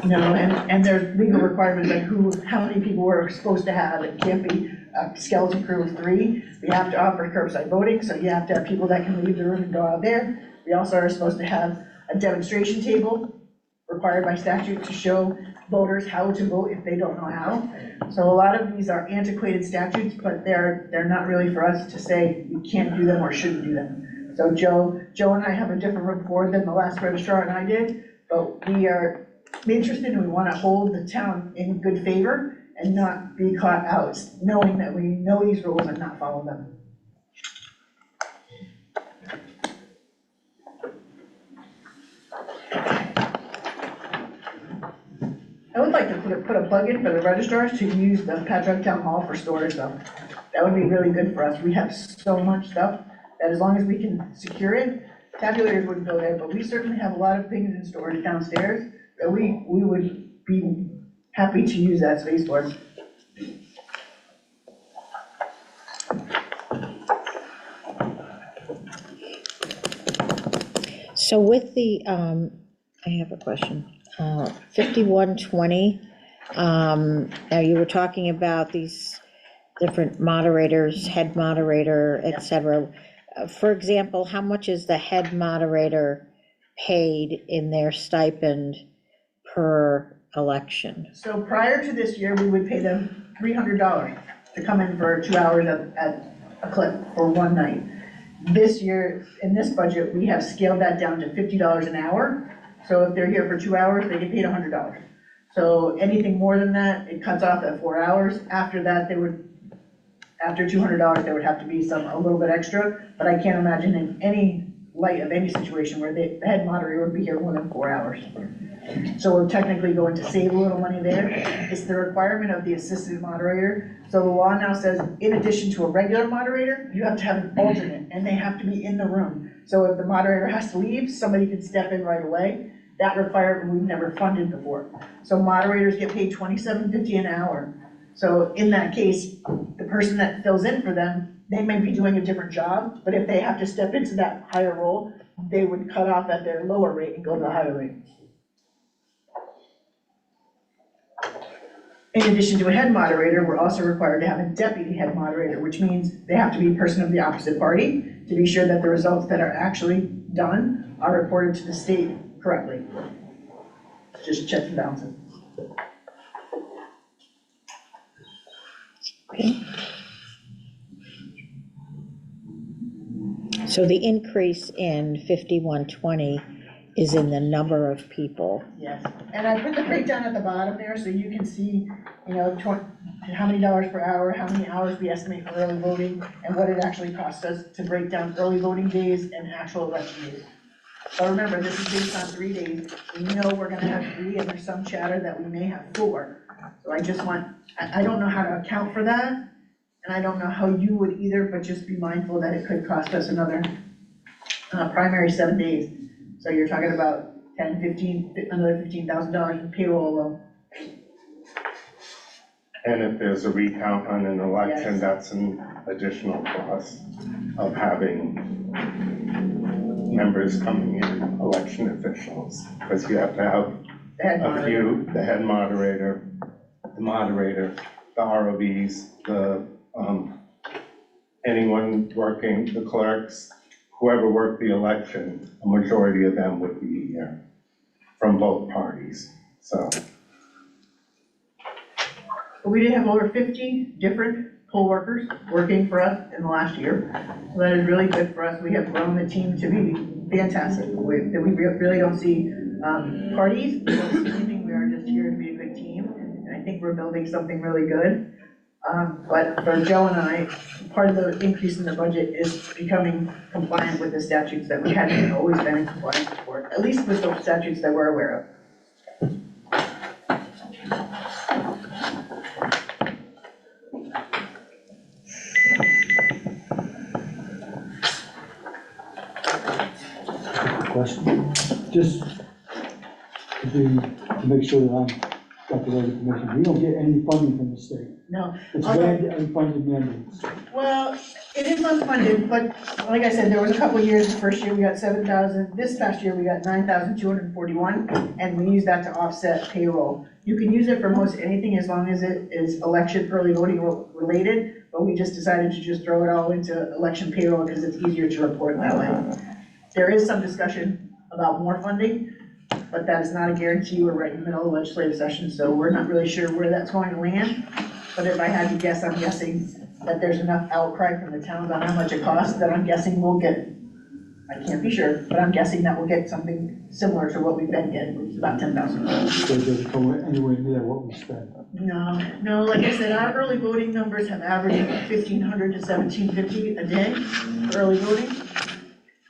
And there's legal requirements on how many people we're supposed to have. It can't be a skeleton crew of 3. We have to offer curbside voting, so you have to have people that can leave the room and go out there. We also are supposed to have a demonstration table required by statute to show voters how to vote if they don't know how. So a lot of these are antiquated statutes, but they're not really for us to say you can't do them or shouldn't do them. So Joe and I have a different report than the last registrar and I did, but we are interested and we want to hold the town in good favor and not be caught out, knowing that we know these rules and not follow them. I would like to put a plug in for the registrars to use the Patrick Town Hall for storage though. That would be really good for us. We have so much stuff that as long as we can secure it, tabulators wouldn't go there, but we certainly have a lot of things in storage downstairs that we would be happy to use that space for. So with the, I have a question. 5120, now you were talking about these different moderators, head moderator, et cetera. For example, how much is the head moderator paid in their stipend per election? So prior to this year, we would pay them $300 to come in for 2 hours at a clip for one night. This year, in this budget, we have scaled that down to $50 an hour. So if they're here for 2 hours, they get paid $100. So anything more than that, it cuts off at 4 hours. After that, after $200, there would have to be a little bit extra, but I can't imagine in any light of any situation where the head moderator would be here more than 4 hours. So we're technically going to save a little money there. It's the requirement of the assistant moderator. So the law now says, in addition to a regular moderator, you have to have an alternate, and they have to be in the room. So if the moderator has to leave, somebody can step in right away. That requirement we've never funded before. So moderators get paid $27.50 an hour. So in that case, the person that fills in for them, they may be doing a different job, but if they have to step into that higher role, they would cut off at their lower rate and go to the higher rate. In addition to a head moderator, we're also required to have a deputy head moderator, which means they have to be a person of the opposite party to be sure that the results that are actually done are reported to the state correctly. Just check and balance it. Okay. So the increase in 5120 is in the number of people. Yes, and I put the breakdown at the bottom there so you can see, how many dollars per hour, how many hours we estimate for early voting, and what it actually costs us to break down early voting days and actual election days. But remember, this is based on 3 days. We know we're gonna have 3, and there's some chatter that we may have 4. So I just want, I don't know how to account for that, and I don't know how you would either, but just be mindful that it could cost us another primary 7 days. So you're talking about 10, 15, another $15,000 in payroll alone. And if there's a recount on an election, Yes. that's an additional cost of having members coming in, election officials, because you have to have The head a moderator. few, the head moderator, the ROVs, anyone working, the clerks, whoever worked the election, a majority of them would be here from both parties, so. We did have over 50 different poll workers working for us in the last year. So that is really good for us. We have grown the team to be fantastic. We really don't see parties, we don't see anything. We are just here to be a good team. And I think we're building something really good. But for Joe and I, part of the increase in the budget is becoming compliant with the statutes that we hadn't always been in compliance before, at least with the statutes that we're aware of. Question, just to make sure that I'm got the right information, we don't get any funding from the state. No. It's Although- unfunded mandates. Well, it is unfunded, but like I said, there was a couple of years, the first year we got 7,000, this past year we got 9,241, and we used that to offset payroll. You can use it for most anything as long as it is election early voting related, but we just decided to just throw it all into election payroll because it's easier to report that way. There is some discussion about more funding, but that is not a guarantee. We're right in the middle of legislative session, so we're not really sure where that's going to land. But if I had to guess, I'm guessing that there's enough outcry from the towns on how much it costs that I'm guessing we'll get, I can't be sure, but I'm guessing that we'll get something similar to what we've been getting, which is about $10,000. So it doesn't go anywhere near what we spend. No, like I said, our early voting numbers have averaged 1,500 to 1,750 a day for early voting.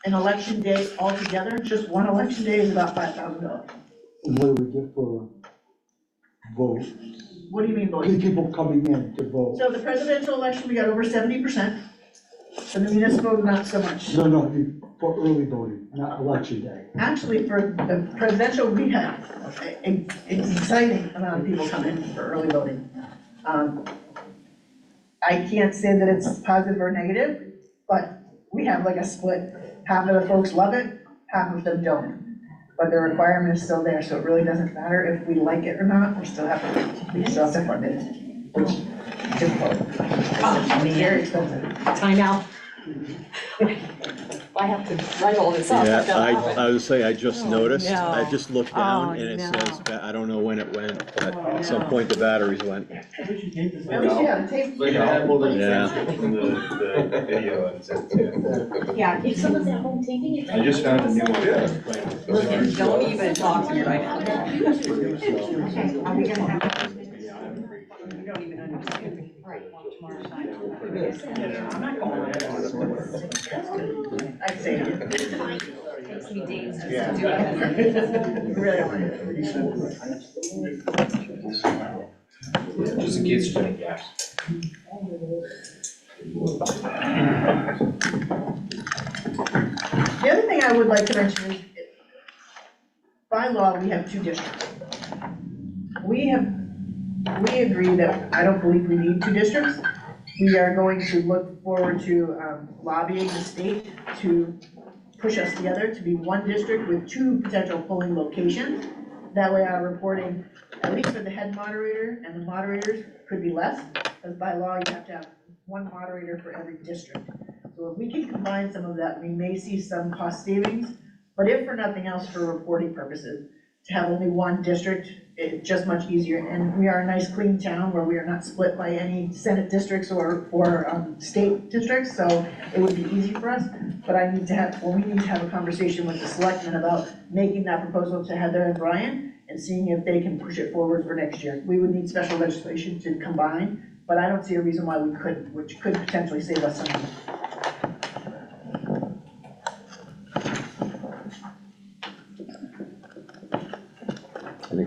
An election day altogether, just one election day is about $5,000. And what do we get for vote? What do you mean voting? People coming in to vote. So the presidential election, we got over 70%. For the municipal, not so much. No, I mean, for early voting, not election day. Actually, for the presidential, we had an exciting amount of people come in for early voting. I can't say that it's positive or negative, but we have like a split. Half of the folks love it, half of them don't. But the requirement is still there, so it really doesn't matter if we like it or not, we still have to fund it, which is difficult. Very expensive. Time out. I have to write all this up. Yeah, I've got- I would say I just noticed, no. I just looked down Oh, and it no. says, I don't know when it went, but Oh, at some no. point the batteries went. At least you have a tape. Like I have all the Yeah. transcript from the video and sent to you. Yeah, if someone's at home taking it. I just found a new one. Listen, don't even talk to me right now. Okay, are we gonna have? You don't even understand. Right, well, tomorrow's night. I'm not going to. I'd say. Takes me days just Yeah. to do it. Really want it. Just in case there's any gaps. The other thing I would like to mention is, by law, we have 2 districts. We agree that I don't believe we need 2 districts. We are going to look forward to lobbying the state to push us together to be 1 district with 2 potential polling locations. That way our reporting, at least for the head moderator and the moderators, could be less, because by law you have to have 1 moderator for every district. So if we can combine some of that, we may see some cost savings, but if for nothing else, for reporting purposes, to have only 1 district, it's just much easier. And we are a nice clean town where we are not split by any Senate districts or state districts, so it would be easy for us. But we need to have a conversation with the selectmen about making that proposal to Heather and Brian and seeing if they can push it forward for next year. We would need special legislation to combine, but I don't see a reason why we couldn't, which could potentially save us some money.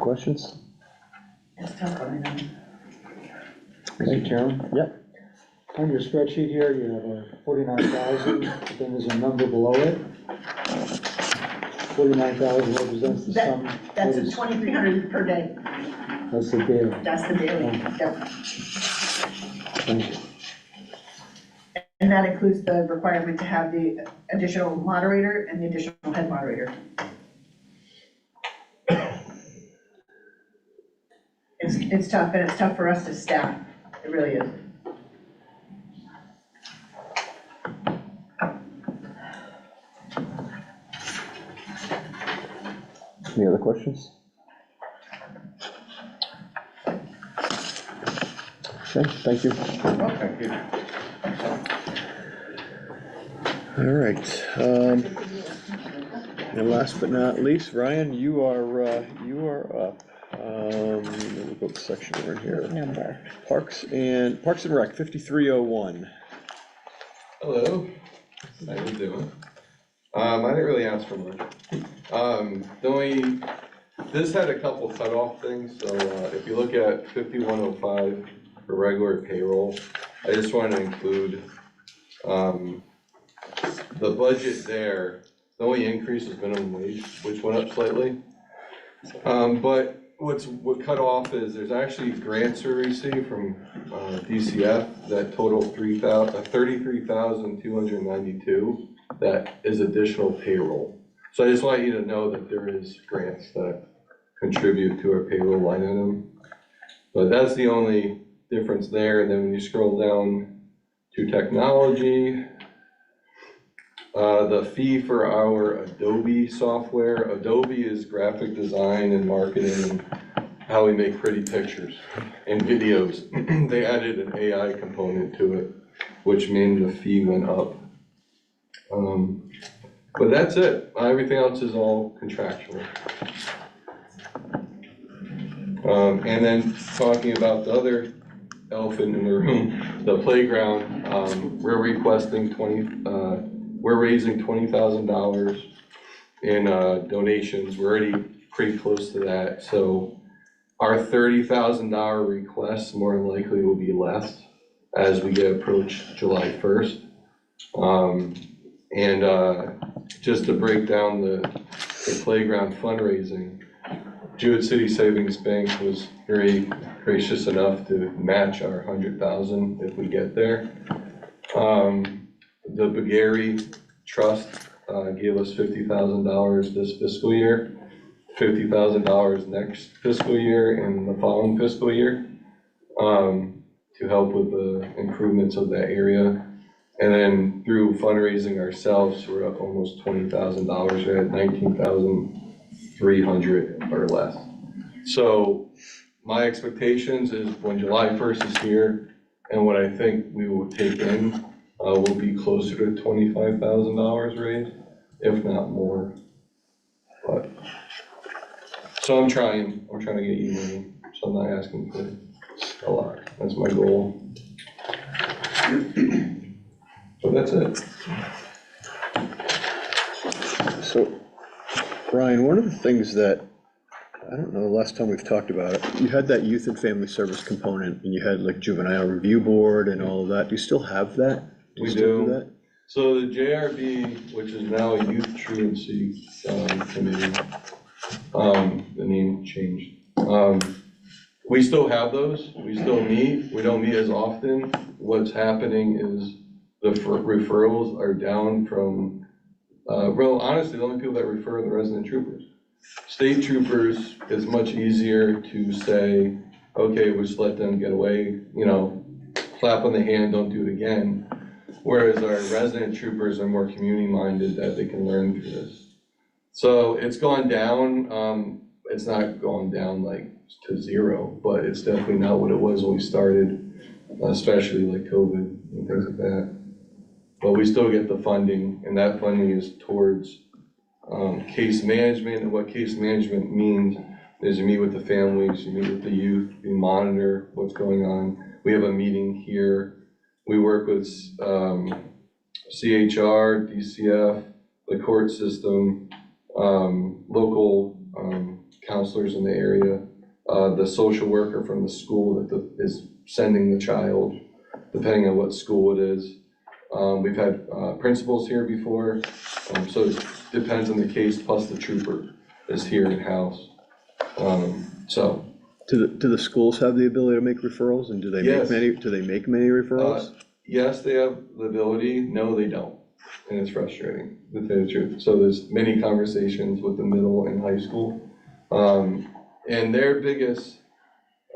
questions? It's tough, I know. Mr. Chairman? Yep. On your spreadsheet here, you have a 49,000, but then there's a number below it. 49,000 represents the sum. That's What a is- 2,300 per day. That's the daily. That's the daily. Yep. Thank you. And that includes the requirement to have the additional moderator and the additional head moderator. It's tough, and it's tough for us to staff. It really is. Any other questions? Okay, thank you. Thank you. All right, and last but not least, Ryan, you are up. We'll go to section over here. Number. Parks and Rec, 5301. Hello, how you doing? I didn't really ask for much. This had a couple cutoff things, so if you look at 5105 for regular payroll, I just want to include the budget there. The only increase is minimum wage, which went up slightly. But what cut off is there's actually grants we received from DCF that total 33,292. That is additional payroll. So I just want you to know that there is grants that contribute to our payroll line item. But that's the only difference there. And then when you scroll down to technology, the fee for our Adobe software. Adobe is graphic design and marketing and how we make pretty pictures and videos. They added an AI component to it, which means the fee went up. But that's it. Everything else is all contractual. And then talking about the other elephant in the room, the playground, we're requesting we're raising $20,000 in donations. We're already pretty close to that. So our $30,000 request more than likely will be less as we get approach July 1st. Just to break down the playground fundraising, Jewett City Savings Bank was very gracious enough to match our $100,000 if we get there. The Bagari Trust gave us $50,000 this fiscal year, $50,000 next fiscal year and the following fiscal year to help with the improvements of that area. And then through fundraising ourselves, we're up almost $20,000. We're at $19,300 or less. So my expectations is when July 1st is here and what I think we will take in will be closer to $25,000 raised, if not more. But, so I'm trying to get you money, so I'm not asking for a lot. That's my goal. So that's it. So, Ryan, one of the things that, I don't know, the last time we've talked about it, you had that youth and family service component, and you had like juvenile review board and all of that. Do you still have that? We still do. that? So the JRB, which is now a Youth Truancy Committee, the name changed. We still have those, we still meet, we don't meet as often. What's happening is the referrals are down from, well, honestly, the only people that refer are the resident troopers. State troopers is much easier to say, okay, we'll just let them get away, you know, clap on the hand, don't do it again. Whereas our resident troopers are more community-minded that they can learn through this. So it's gone down, it's not gone down like to zero, but it's definitely not what it was when we started, especially like COVID and things like that. But we still get the funding, and that funding is towards case management. And what case management means is you meet with the families, you meet with the youth, you monitor what's going on. We have a meeting here. We work with CHR, DCF, the court system, local counselors in the area, the social worker from the school that is sending the child, depending on what school it is. We've had principals here before, so it depends on the case, plus the trooper is here in-house. So. Do the schools have the ability to make referrals, and do they Yes. make many referrals? Yes, they have the ability, no, they don't, and it's frustrating, to tell you the truth. So there's many conversations with the middle and high school. And their biggest,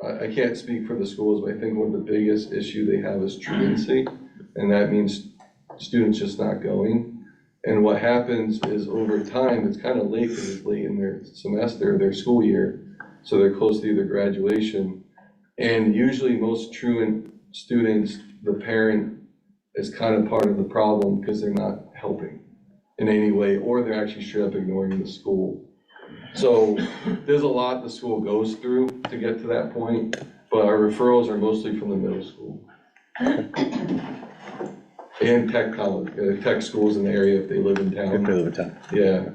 I can't speak for the schools, but I think one of the biggest issue they have is truancy, and that means students just not going. And what happens is over time, it's kind of late, because it's late in their semester, their school year, so they're close to either graduation. And usually most truant students, the parent is kind of part of the problem because they're not helping in any way, or they're actually straight up ignoring the school. So there's a lot the school goes through to get to that point, but our referrals are mostly from the middle school. And tech college, tech schools in the area if they live in town. If they live in town. Yeah.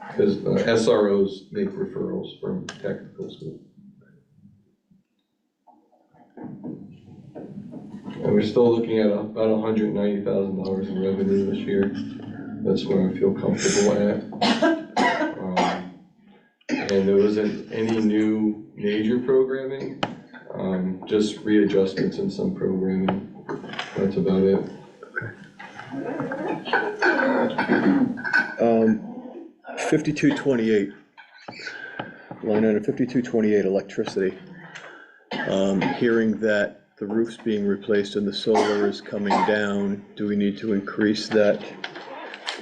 Because SROs make referrals from technical school. And we're still looking at about $190,000 in revenue this year. That's where I feel comfortable at. And there wasn't any new major programming, just readjustments in some programming. That's about it. 5228, line item 5228, electricity. Hearing that the roof's being replaced and the solar is coming down, do we need to increase that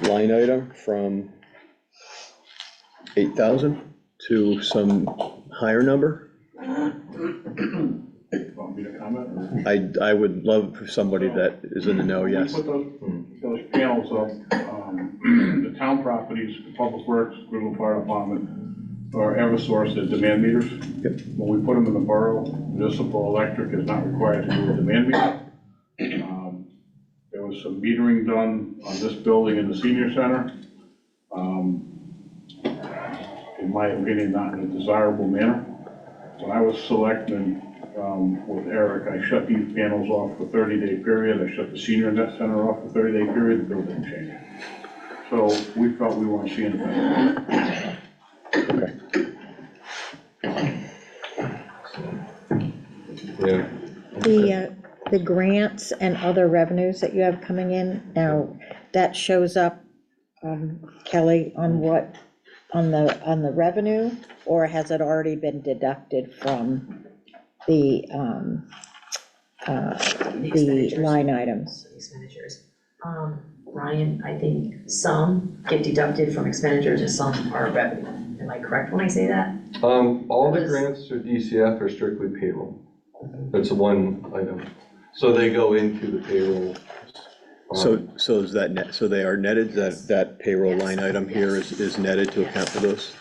line item from 8,000 to some higher number? Want me to comment? I would love for somebody that is in the know, yes. We put those panels up, the town properties, Public Works, Greenville Fire Department, or Eversource, the demand meters. Yep. When we put them in the borough, municipal electric is not required to do a demand meter. There was some metering done on this building in the senior center. In my opinion, not in a desirable manner. When I was selecting with Eric, I shut these panels off for a 30-day period. I shut the senior net center off for a 30-day period, the building changed. So we felt we weren't seeing it. Yeah. The grants and other revenues that you have coming in, now, that shows up, Kelly, on what, on the revenue, or has it already been deducted from the line items? Expenditures. Ryan, I think some get deducted from expenditures and some are revenue. Am I correct when I say that? All the grants through DCF are strictly payroll. That's one item. So they go into the payroll. So is that net, so they are netted, that payroll line item here is netted to account for those?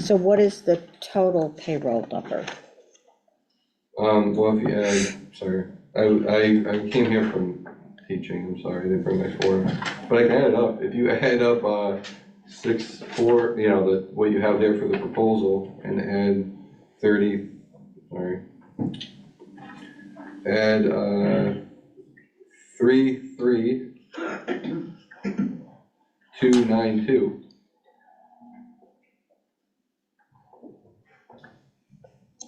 So what is the total payroll number? Well, if you add, sorry, I came here from teaching, I'm sorry, I didn't bring my form, but I can add it up. If you add up 6,4, you know, what you have there for the proposal, and add 30, sorry, add 3,3,292.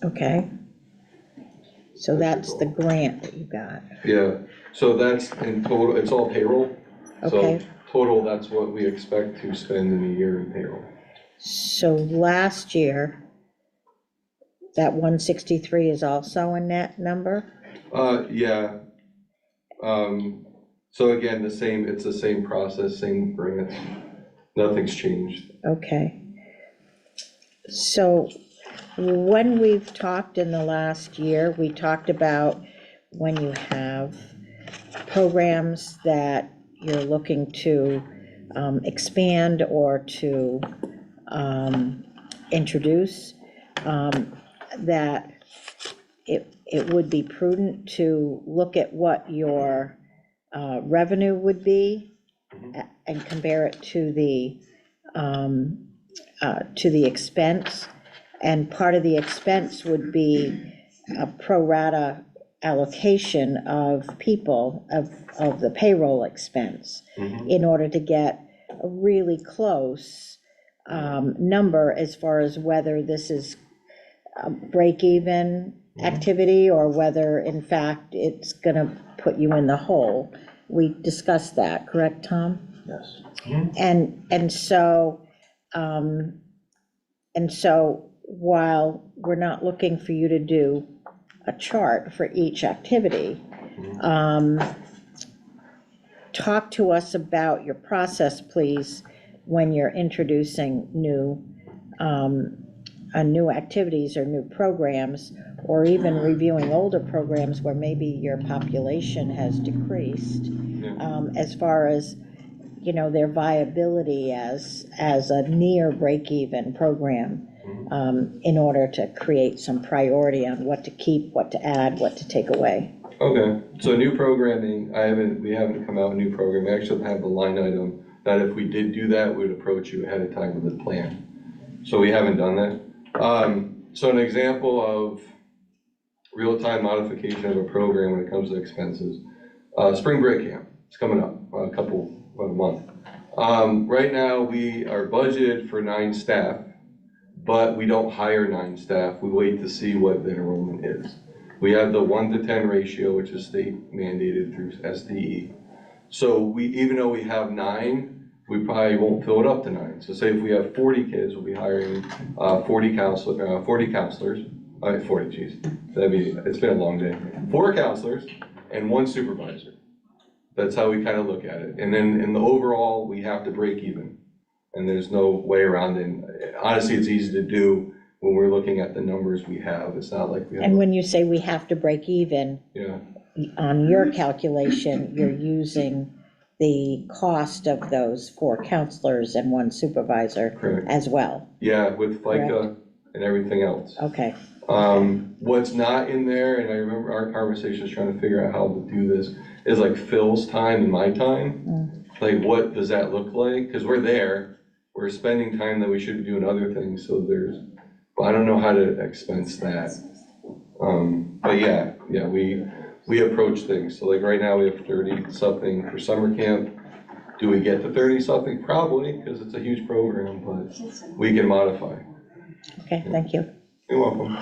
Okay. So that's the grant that you got. Yeah, so that's in total, it's all payroll. Okay. So total, that's what we expect to spend in a year in payroll. So last year, that 163 is also a net number? Yeah. So again, it's the same process, same grants, nothing's changed. Okay. So when we've talked in the last year, we talked about when you have programs that you're looking to expand or to introduce, that it would be prudent to look at what your revenue would be and compare it to the to the expense, and part of the expense would be a pro rata allocation of people, of the payroll expense, in order to get a really close number as far as whether this is a break-even activity or whether, in fact, it's gonna put you in the hole. We discussed that, correct, Tom? Yes. And so while we're not looking for you to do a chart for each activity, talk to us about your process, please, when you're introducing new activities or new programs, or even reviewing older programs where maybe your population has decreased, as far as, you know, their viability as a near break-even program, in order to create some priority on what to keep, what to add, what to take away. Okay, so new programming, we haven't come out with new programming. I actually have the line item that if we did do that, we'd approach you ahead of time with a plan. So we haven't done that. So an example of real-time modification of a program when it comes to expenses, spring break camp, it's coming up, about a month. Right now, we are budgeted for 9 staff, but we don't hire 9 staff. We wait to see what the enrollment is. We have the 1-to-10 ratio, which is state mandated through SDE. So even though we have 9, we probably won't fill it up to 9. So say if we have 40 kids, we'll be hiring 40 counselors, 40, geez, it's been a long day. 4 counselors and 1 supervisor. That's how we kind of look at it. And then in the overall, we have to break even. And there's no way around it. Honestly, it's easy to do when we're looking at the numbers we have. It's not like we have. And when you say we have to break even, Yeah. on your calculation, you're using the cost of those 4 counselors and 1 supervisor Correct. as well. Yeah, with FICA and everything else. Okay. What's not in there, and I remember our conversations trying to figure out how to do this, is like Phil's time and my time. Like, what does that look like? Because we're there, we're spending time that we should be doing other things, so but I don't know how to expense that. But yeah, we approach things. So like right now, we have 30-something for summer camp. Do we get to 30-something? Probably, because it's a huge program, but we can modify. Okay, thank you. You're welcome.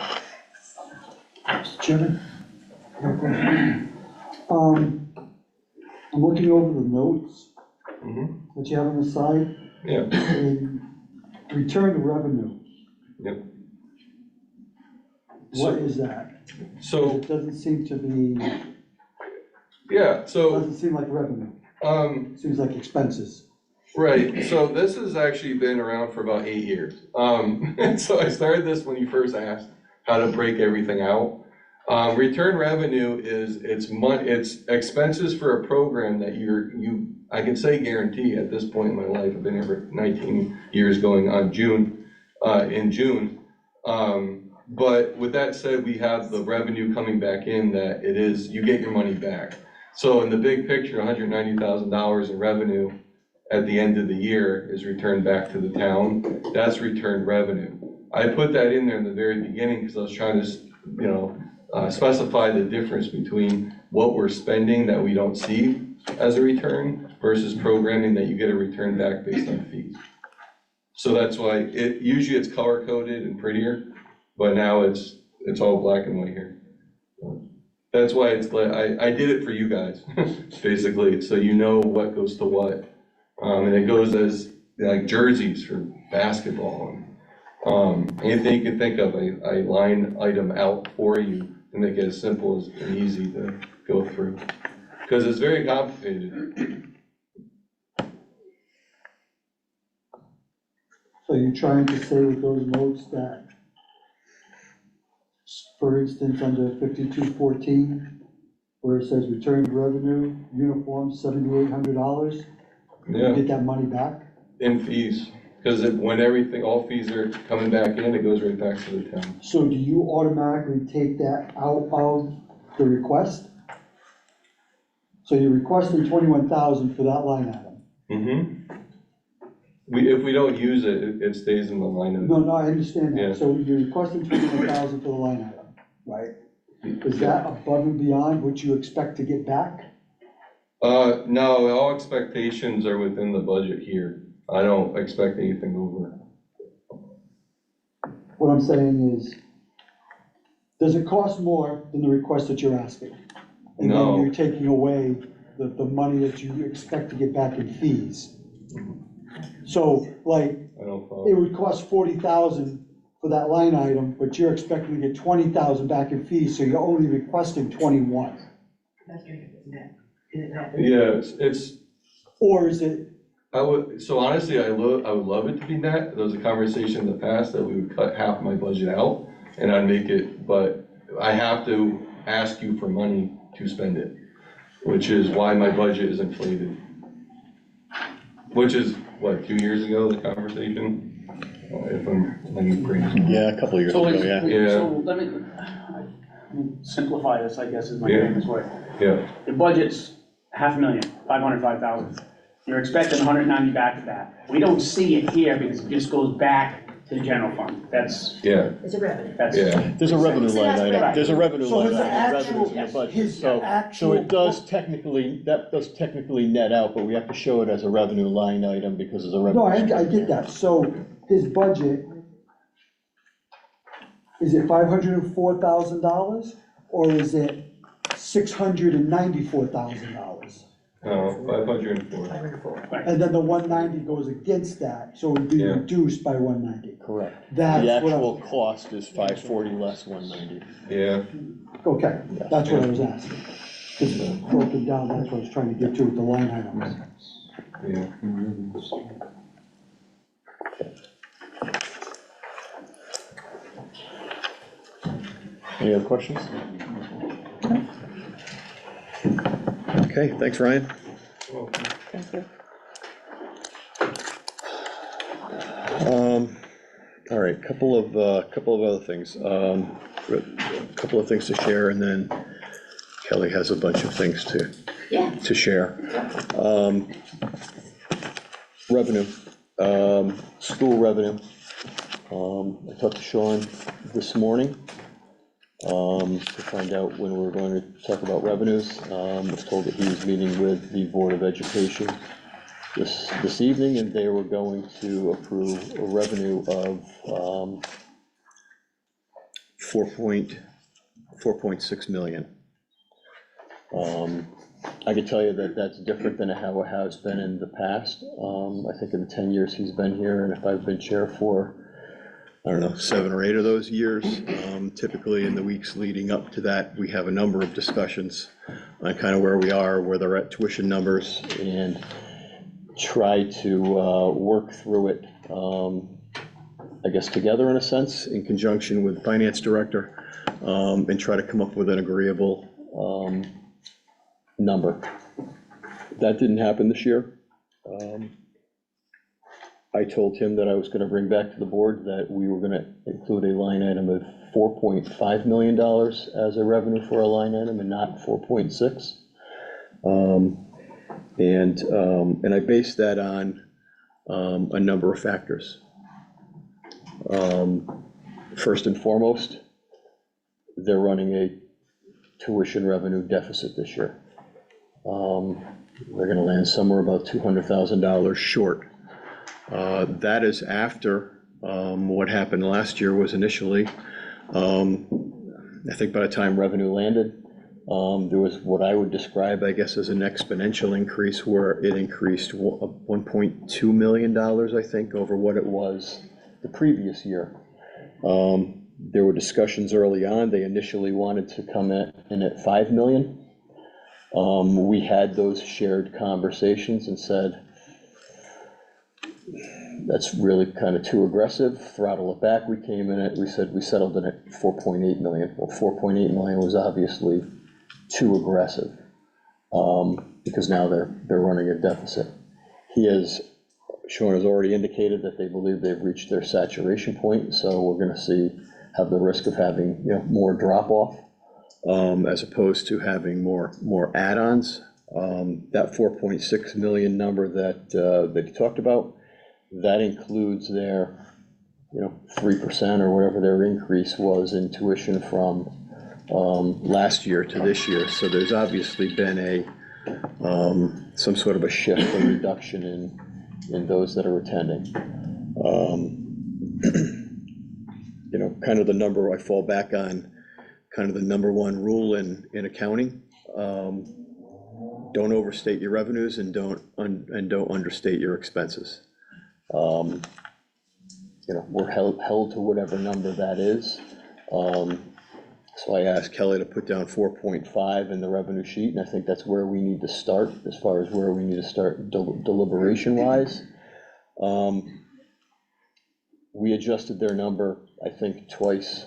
Mr. Chairman? I'm looking over the notes that you have on the side. Yeah. And return to revenue. Yep. What is that? So. It doesn't seem to be. Yeah, so. Doesn't seem like revenue. Seems like expenses. Right, so this has actually been around for about 8 years. And so I started this when you first asked how to break everything out. Return revenue is, it's expenses for a program that I can say guarantee at this point in my life, I've been here for 19 years going on in June. But with that said, we have the revenue coming back in that you get your money back. So in the big picture, $190,000 in revenue at the end of the year is returned back to the town. That's returned revenue. I put that in there in the very beginning because I was trying to, specify the difference between what we're spending that we don't see as a return versus programming that you get a return back based on fees. So that's why usually it's color coded and prettier, but now it's all black and white here. That's why I did it for you guys, basically, so you know what goes to what. And it goes as like jerseys for basketball and anything you can think of, I line item out for you to make it as simple and easy to go through. Because it's very complicated. So you're trying to say with those notes that, for instance, under 5214, where it says returned revenue, uniform, $7,800, Yeah. you get that money back? In fees, because when all fees are coming back in, it goes right back to the town. So do you automatically take that out of the request? So you're requesting 21,000 for that line item. if we don't use it, it stays in the line of. No, I understand Yeah. that. So you're requesting 21,000 for the line item, right? Is that above and beyond what you expect to get back? No, all expectations are within the budget here. I don't expect anything over. What I'm saying is, does it cost more than the request that you're asking? And No. then you're taking away the money that you expect to get back in fees. So, like, I don't follow. it would cost 40,000 for that line item, but you're expecting to get 20,000 back in fees, so you're only requesting 21. That's gonna get net. Is it net? Yeah, it's, Or is it, so honestly, I would love it to be net. There was a conversation in the past that we would cut half my budget out and I'd make it, but I have to ask you for money to spend it, which is why my budget is inflated. Which is, what, 2 years ago, the conversation? If I'm crazy. Yeah, a couple of years So ago, it's, yeah. Yeah. so let me simplify this, I guess, is my Yeah. famous way. Yeah, Your budget's 500,000, 505,000. You're expecting 190 back of that. We don't see it here because it just goes back to the general fund. That's, yeah, It's a revenue. that's. yeah. There's a revenue line item, Right. there's a revenue So line his item, actual- revenues in the budget. his So actual- it does technically, that does technically net out, but we have to show it as a revenue line item because it's a revenue. no, I get that. So his budget, is it $504,000 or is it $694,000? 504. And then the 190 goes against that, so it would be Yeah. reduced by 190. Correct. That's The what actual I, cost is 540 less 190. Yeah, okay, that's what I was asking. Because broken down, that's what I was trying to get to with the line items. yeah. Any other questions? Okay, thanks, Ryan. Thank you. All right, couple of other things. A couple of things to share, and then Kelly has a bunch of things to share. Revenue, school revenue. I talked to Sean this morning to find out when we were going to talk about revenues. I was told that he was meeting with the Board of Education this evening, and they were going to approve a revenue of 4.6 million. I can tell you that that's different than how it has been in the past. I think in the 10 years he's been here, and if I've been chair for, I don't know, 7 or 8 of those years, typically in the weeks leading up to that, we have a number of discussions on kind of where we are, where they're at tuition numbers, and try to work through it, I guess, together in a sense, in conjunction with the finance director, and try to come up with an agreeable number. That didn't happen this year. I told him that I was gonna bring back to the board that we were gonna include a line item of $4.5 million as a revenue for a line item and not 4.6. And I based that on a number of factors. First and foremost, they're running a tuition revenue deficit this year. They're gonna land somewhere about $200,000 short. That is after what happened last year was initially, I think by the time revenue landed, there was what I would describe, I guess, as an exponential increase where it increased $1.2 million, I think, over what it was the previous year. There were discussions early on. They initially wanted to come in at 5 million. We had those shared conversations and said, that's really kind of too aggressive, throttle it back. We came in at, we said, we settled in at 4.8 million. Well, 4.8 million was obviously too aggressive, because now they're running a deficit. Sean has already indicated that they believe they've reached their saturation point, so we're gonna have the risk of having, more drop-off, as opposed to having more add-ons. That 4.6 million number that he talked about, that includes their, 3% or whatever their increase was in tuition from last year to this year. So there's obviously been some sort of a shift and reduction in those that are attending. Kind of the number I fall back on, kind of the number one rule in accounting. Don't overstate your revenues and don't understate your expenses. We're held to whatever number that is. So I asked Kelly to put down 4.5 in the revenue sheet, and I think that's where we need to start, as far as where we need to start deliberation-wise. We adjusted their number, I think, twice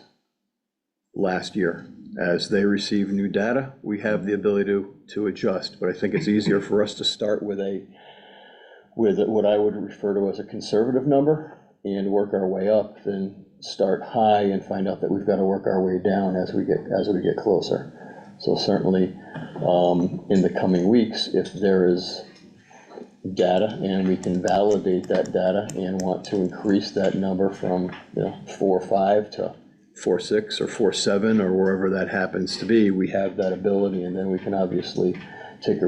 last year. As they receive new data, we have the ability to adjust, but I think it's easier for us to start with what I would refer to as a conservative number and work our way up than start high and find out that we've got to work our way down as we get closer. So certainly, in the coming weeks, if there is data and we can validate that data and want to increase that number from 4.5 to 4.6 or 4.7 or wherever that happens to be, we have that ability, and then we can obviously take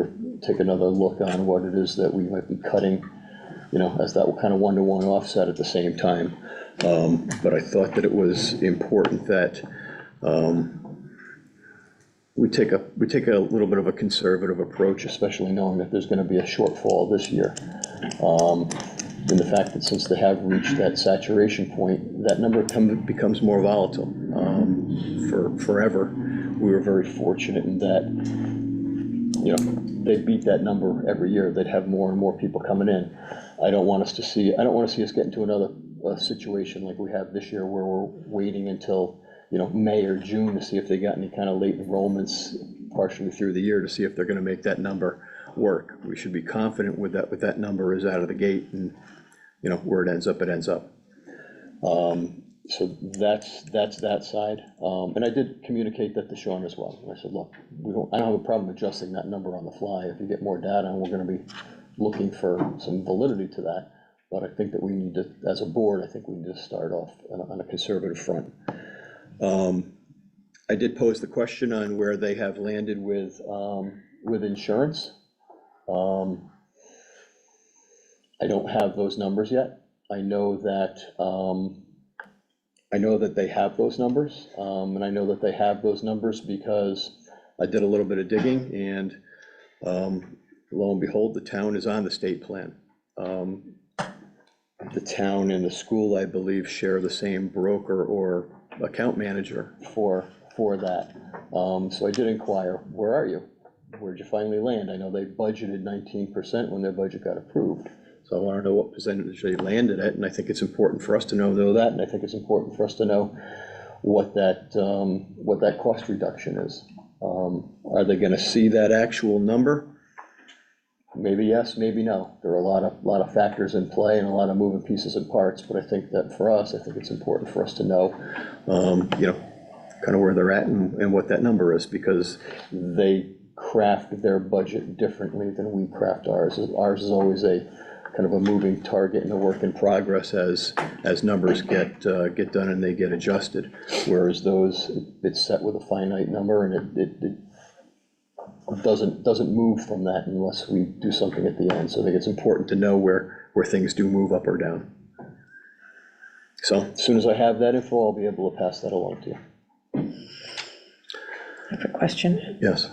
another look on what it is that we might be cutting, as that kind of one-to-one offset at the same time. But I thought that it was important that we take a little bit of a conservative approach, especially knowing that there's going to be a shortfall this year. And the fact that since they have reached that saturation point, that number becomes more volatile. Forever, we were very fortunate in that, they beat that number every year. They'd have more and more people coming in. I don't want to see us get into another situation like we have this year, where we're waiting until May or June to see if they got any kind of late enrollments partially through the year to see if they're going to make that number work. We should be confident with that number is out of the gate, and where it ends up, it ends up. So that's that side. And I did communicate that to Sean as well. I said, look, I don't have a problem adjusting that number on the fly if you get more data, and we're going to be looking for some validity to that. But I think that we need to, as a board, I think we need to start off on a conservative front. I did pose the question on where they have landed with insurance. I don't have those numbers yet. I know that they have those numbers, and I know that they have those numbers because I did a little bit of digging, and lo and behold, the town is on the state plan. The town and the school, I believe, share the same broker or account manager for that. So I did inquire, where are you? Where'd you finally land? I know they budgeted 19% when their budget got approved. So I want to know what percentage they landed at, and I think it's important for us to know that, and I think it's important for us to know what that cost reduction is. Are they going to see that actual number? Maybe yes, maybe no. There are a lot of factors in play and a lot of moving pieces and parts, but I think that for us, I think it's important for us to know, kind of where they're at and what that number is, because they craft their budget differently than we craft ours. Ours is always a kind of a moving target and a work in progress as numbers get done and they get adjusted. Whereas those, it's set with a finite number, and it doesn't move from that unless we do something at the end. So I think it's important to know where things do move up or down. So as soon as I have that info, I'll be able to pass that along to you. I have a question. Yes.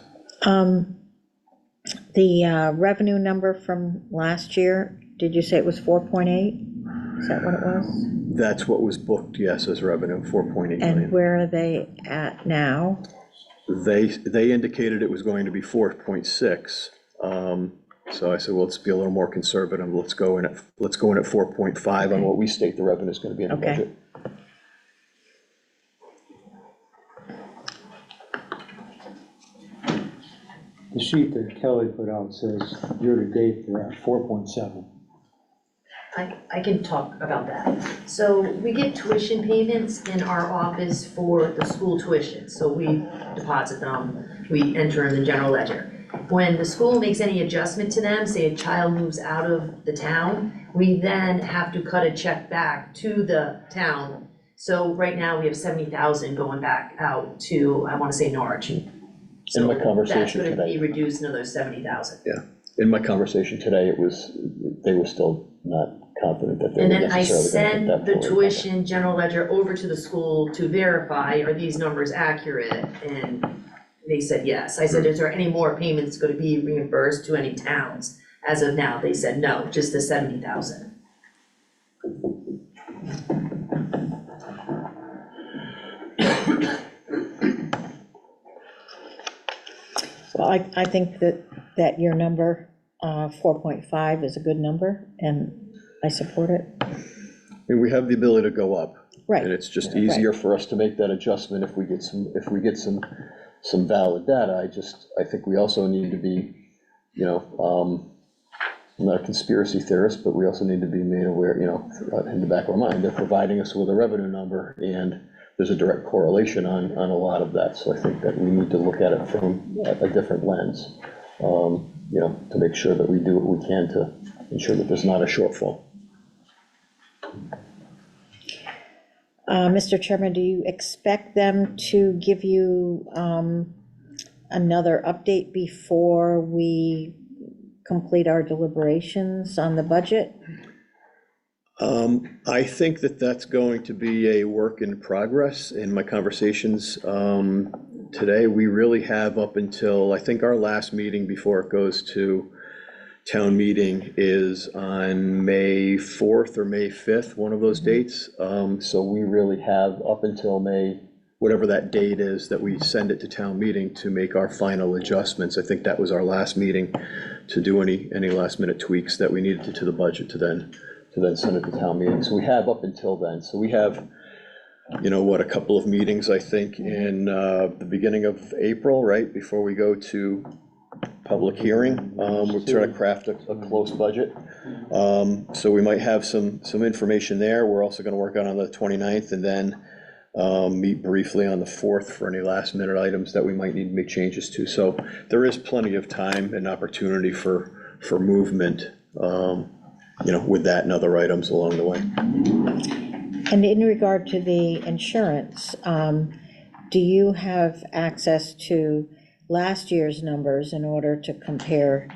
The revenue number from last year, did you say it was 4.8? Is that what it was? That's what was booked, yes, as revenue, 4.8 million. And where are they at now? They indicated it was going to be 4.6. So I said, well, let's be a little more conservative. Let's go in at 4.5 on what we state the revenue is going to be in the budget. The sheet that Kelly put out says year-to-date, they're at 4.7. I can talk about that. So we get tuition payments in our office for the school tuition. So we deposit them, we enter in the general ledger. When the school makes any adjustment to them, say a child moves out of the town, we then have to cut a check back to the town. So right now, we have 70,000 going back out to, I wanna say Norwich. In So my that's conversation gonna today. be reduced another 70,000. In my conversation today, they were still not confident that they And were then I necessarily gonna send get that the fully covered. tuition general ledger over to the school to verify, are these numbers accurate? And they said yes. I said, is there any more payments gonna be reimbursed to any towns? As of now, they said no, just the 70,000. Well, I think that your number, 4.5 is a good number, and I support it. I mean, we have the ability to go up. Right. And it's just easier for us to make that adjustment if we get some valid data. I think we also need to be, I'm not a conspiracy theorist, but we also need to be made aware, in the back of our mind, they're providing us with a revenue number, and there's a direct correlation on a lot of that. So I think that we need to look at it from a different lens, to make sure that we do what we can to ensure that there's not a shortfall. Mr. Chairman, do you expect them to give you another update before we complete our deliberations on the budget? I think that that's going to be a work in progress. In my conversations today, we really have up until, I think our last meeting before it goes to town meeting is on May 4th or May 5th, one of those dates. So we really have up until May, whatever that date is, that we send it to town meeting to make our final adjustments. I think that was our last meeting to do any last minute tweaks that we needed to the budget to then send it to town meeting. So we have up until then. So we have, a couple of meetings, I think, in the beginning of April, right, before we go to public hearing. We're trying to craft a close budget. So we might have some information there. We're also gonna work on the 29th, and then meet briefly on the 4th for any last minute items that we might need to make changes to. So there is plenty of time and opportunity for movement, with that and other items along the way. And in regard to the insurance, do you have access to last year's numbers in order to compare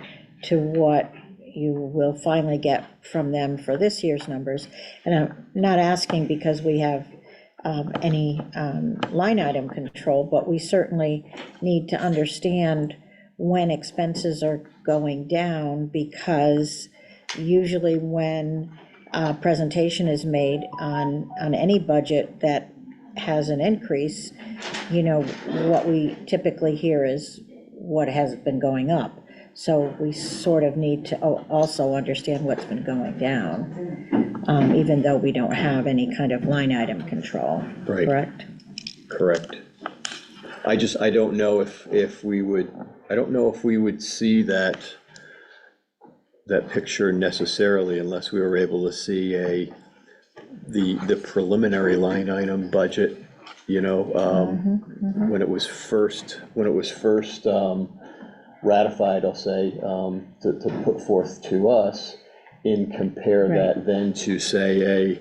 to what you will finally get from them for this year's numbers? And I'm not asking because we have any line item control, but we certainly need to understand when expenses are going down, because usually when a presentation is made on any budget that has an increase, what we typically hear is what has been going up. So we sort of need to also understand what's been going down, even though we don't have any kind of line item control, Right. correct? Correct. I don't know if we would see that picture necessarily unless we were able to see the preliminary line item budget, when it was first ratified, I'll say, to put forth to us, and compare that then to, say, a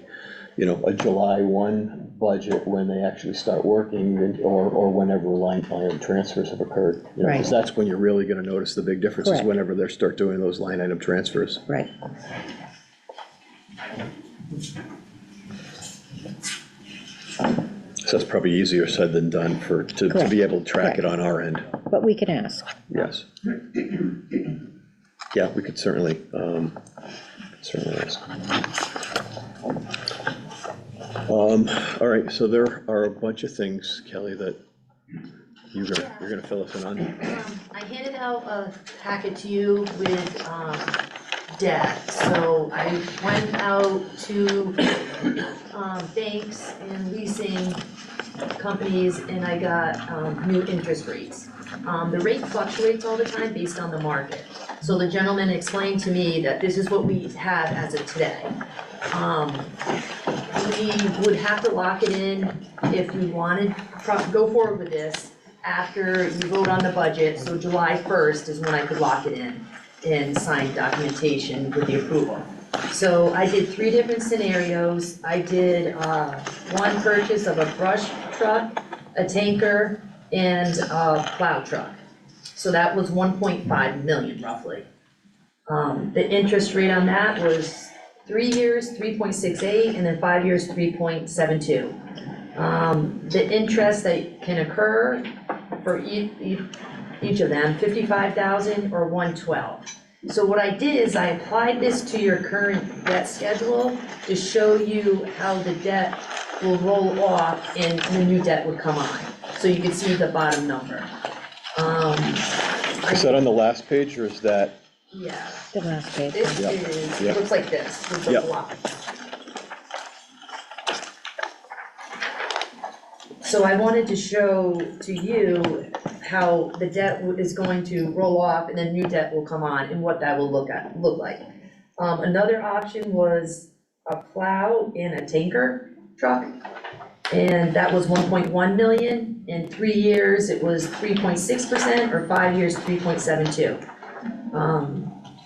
July 1 budget when they actually start working, or whenever line item transfers have occurred. Because that's when you're really gonna notice the big difference, is Correct. whenever they start doing those line item transfers. Right. So that's probably easier said than done to Correct. be able to track it Correct. on our end. But we can ask. Yes. Yeah, we could certainly ask. All right, so there are a bunch of things, Kelly, that you're gonna fill us in on. I handed out a packet to you with debt. So I went out to banks and leasing companies, and I got new interest rates. The rate fluctuates all the time based on the market. So the gentleman explained to me that this is what we have as of today. We would have to lock it in if we wanted, go forward with this. after you vote on the budget, so July 1st is when I could lock it in and sign documentation with the approval. So I did 3 different scenarios. I did one purchase of a brush truck, a tanker, and a plow truck. So that was 1.5 million roughly. The interest rate on that was 3 years, 3.68, and then 5 years, 3.72. The interest that can occur for each of them, 55,000 or 112. So what I did is I applied this to your current debt schedule to show you how the debt will roll off and the new debt would come on. So you can see the bottom number. Is that on the last page, or is that? Yeah, The last page. this Yep. is, Yep. it looks like this, with the Yep. block. So I wanted to show to you how the debt is going to roll off and then new debt will come on and what that will look like. Another option was a plow and a tanker truck. And that was 1.1 million. In 3 years, it was 3.6%, or 5 years, 3.72.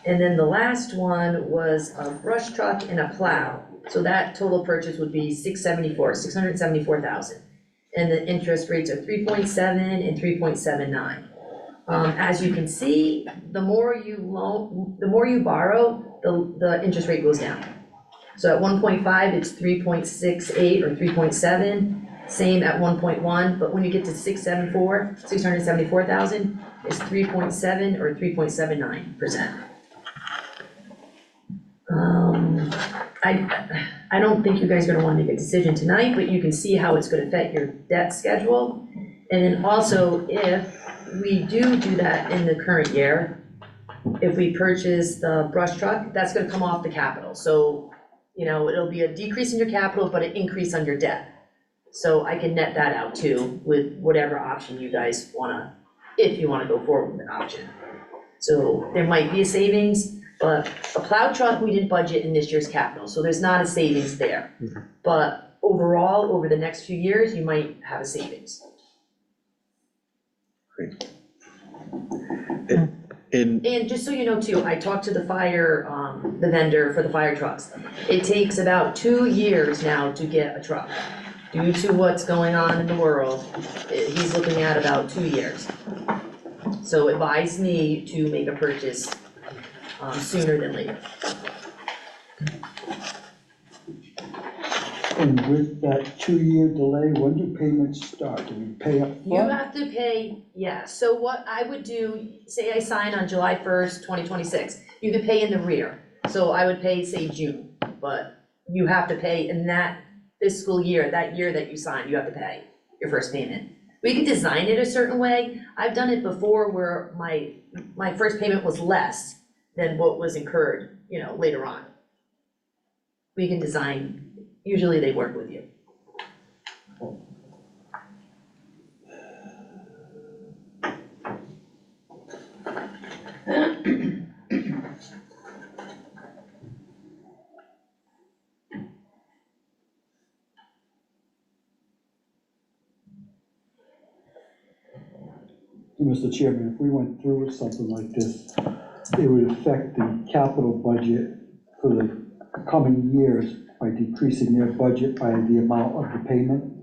And then the last one was a brush truck and a plow. So that total purchase would be 674,000. And the interest rates are 3.7 and 3.79. As you can see, the more you borrow, the interest rate goes down. So at 1.5, it's 3.68 or 3.7, same at 1.1, but when you get to 674,000, it's 3.7 or 3.79%. I don't think you guys are gonna wanna make a decision tonight, but you can see how it's gonna affect your debt schedule. And then also, if we do that in the current year, if we purchase the brush truck, that's gonna come off the capital. So, you know, it'll be a decrease in your capital, but an increase on your debt. So I can net that out too, with whatever option you guys wanna, if you wanna go forward with an option. So there might be a savings, but a plow truck, we didn't budget in this year's capital, so there's not a savings there. But overall, over the next few years, you might have a savings. Great. And just so you know too, I talked to the fire, the vendor for the fire trucks. It takes about 2 years now to get a truck. Due to what's going on in the world, he's looking at about 2 years. So advise me to make a purchase sooner than later. And with that 2-year delay, when do payments start? Do we pay up You front? have to pay, yeah, so what I would do, say I sign on July 1st, 2026, you could pay in the rear. So I would pay, say, June, but you have to pay in that fiscal year, that year that you sign, you have to pay your first payment. We could design it a certain way. I've done it before where my first payment was less than what was incurred, you know, later on. We can design, usually they work with you. Mr. Chairman, if we went through with something like this, it would affect the capital budget for the coming years by decreasing their budget by the amount of the payment.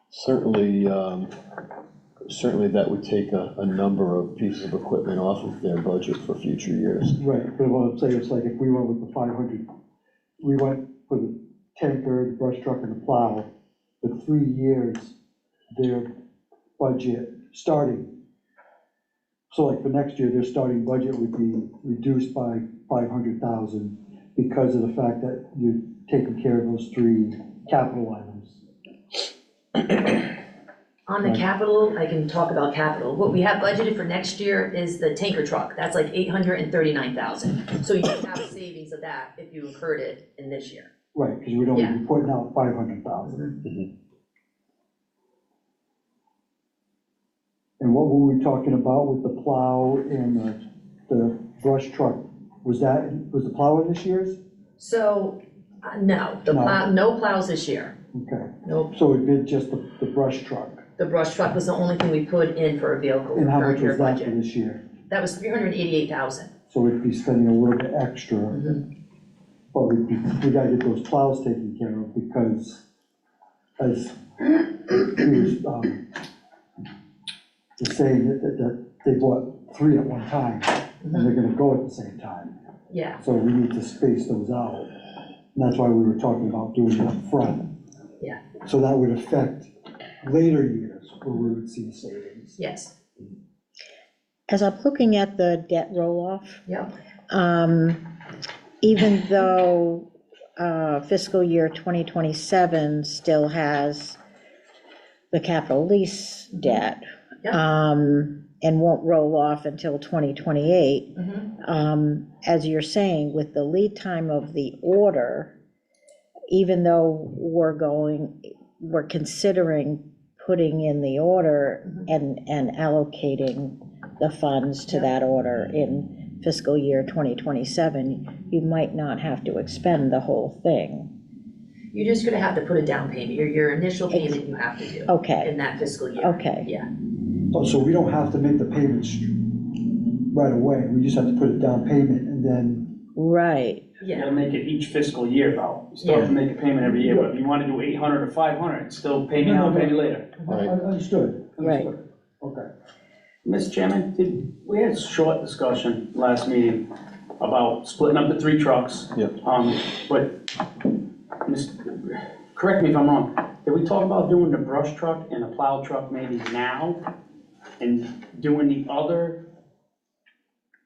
Certainly, certainly that would take a number of pieces of equipment off of their budget for future years. Right, but what I'm saying is like if we went with the 500, we went for the tanker, the brush truck and the plow, for 3 years, their budget starting. So like for next year, their starting budget would be reduced by 500,000 because of the fact that you're taking care of those 3 capital items. On the capital, I can talk about capital. What we have budgeted for next year is the tanker truck. That's like 839,000. So you can have a savings of that if you incurred it in this year. Right, because we'd only Yeah. be putting out 500,000. And what were we talking about with the plow and the brush truck? Was the plow in this year's? So, no, No. no plows this year. Okay, Nope. so it'd be just the brush truck. The brush truck was the only thing we put in for a vehicle And how current much year was that for budget. this year? That was 388,000. So we'd be spending a little bit extra, but we gotta get those plows taken care of, because as he was, saying that they bought 3 at one time, and they're gonna go at the same time. Yeah, So we need to space those out. And that's why we were talking about doing it up front. Yeah. So that would affect later years where we would see savings. yes, As I'm looking at the debt roll-off, yeah. even though fiscal year 2027 still has the capital lease debt, and won't roll off until 2028, as you're saying, with the lead time of the order, even though we're considering putting in the order and allocating the funds to that order in fiscal year 2027, you might not have to expend the whole thing. You're just gonna have to put a down payment, your initial payment you have to do. Okay. In that fiscal year. Okay. Yeah, Oh, so we don't have to make the payments right away, we just have to put a down payment and then, Right. You gotta make it each fiscal year though. You still have to make a payment every year, but if you wanna do 800 or 500, still pay me now, pay me later. understood. Right. Okay. Mr. Chairman, we had a short discussion last meeting about splitting up the 3 trucks. Yep. But, correct me if I'm wrong, did we talk about doing the brush truck and the plow truck maybe now? And doing the other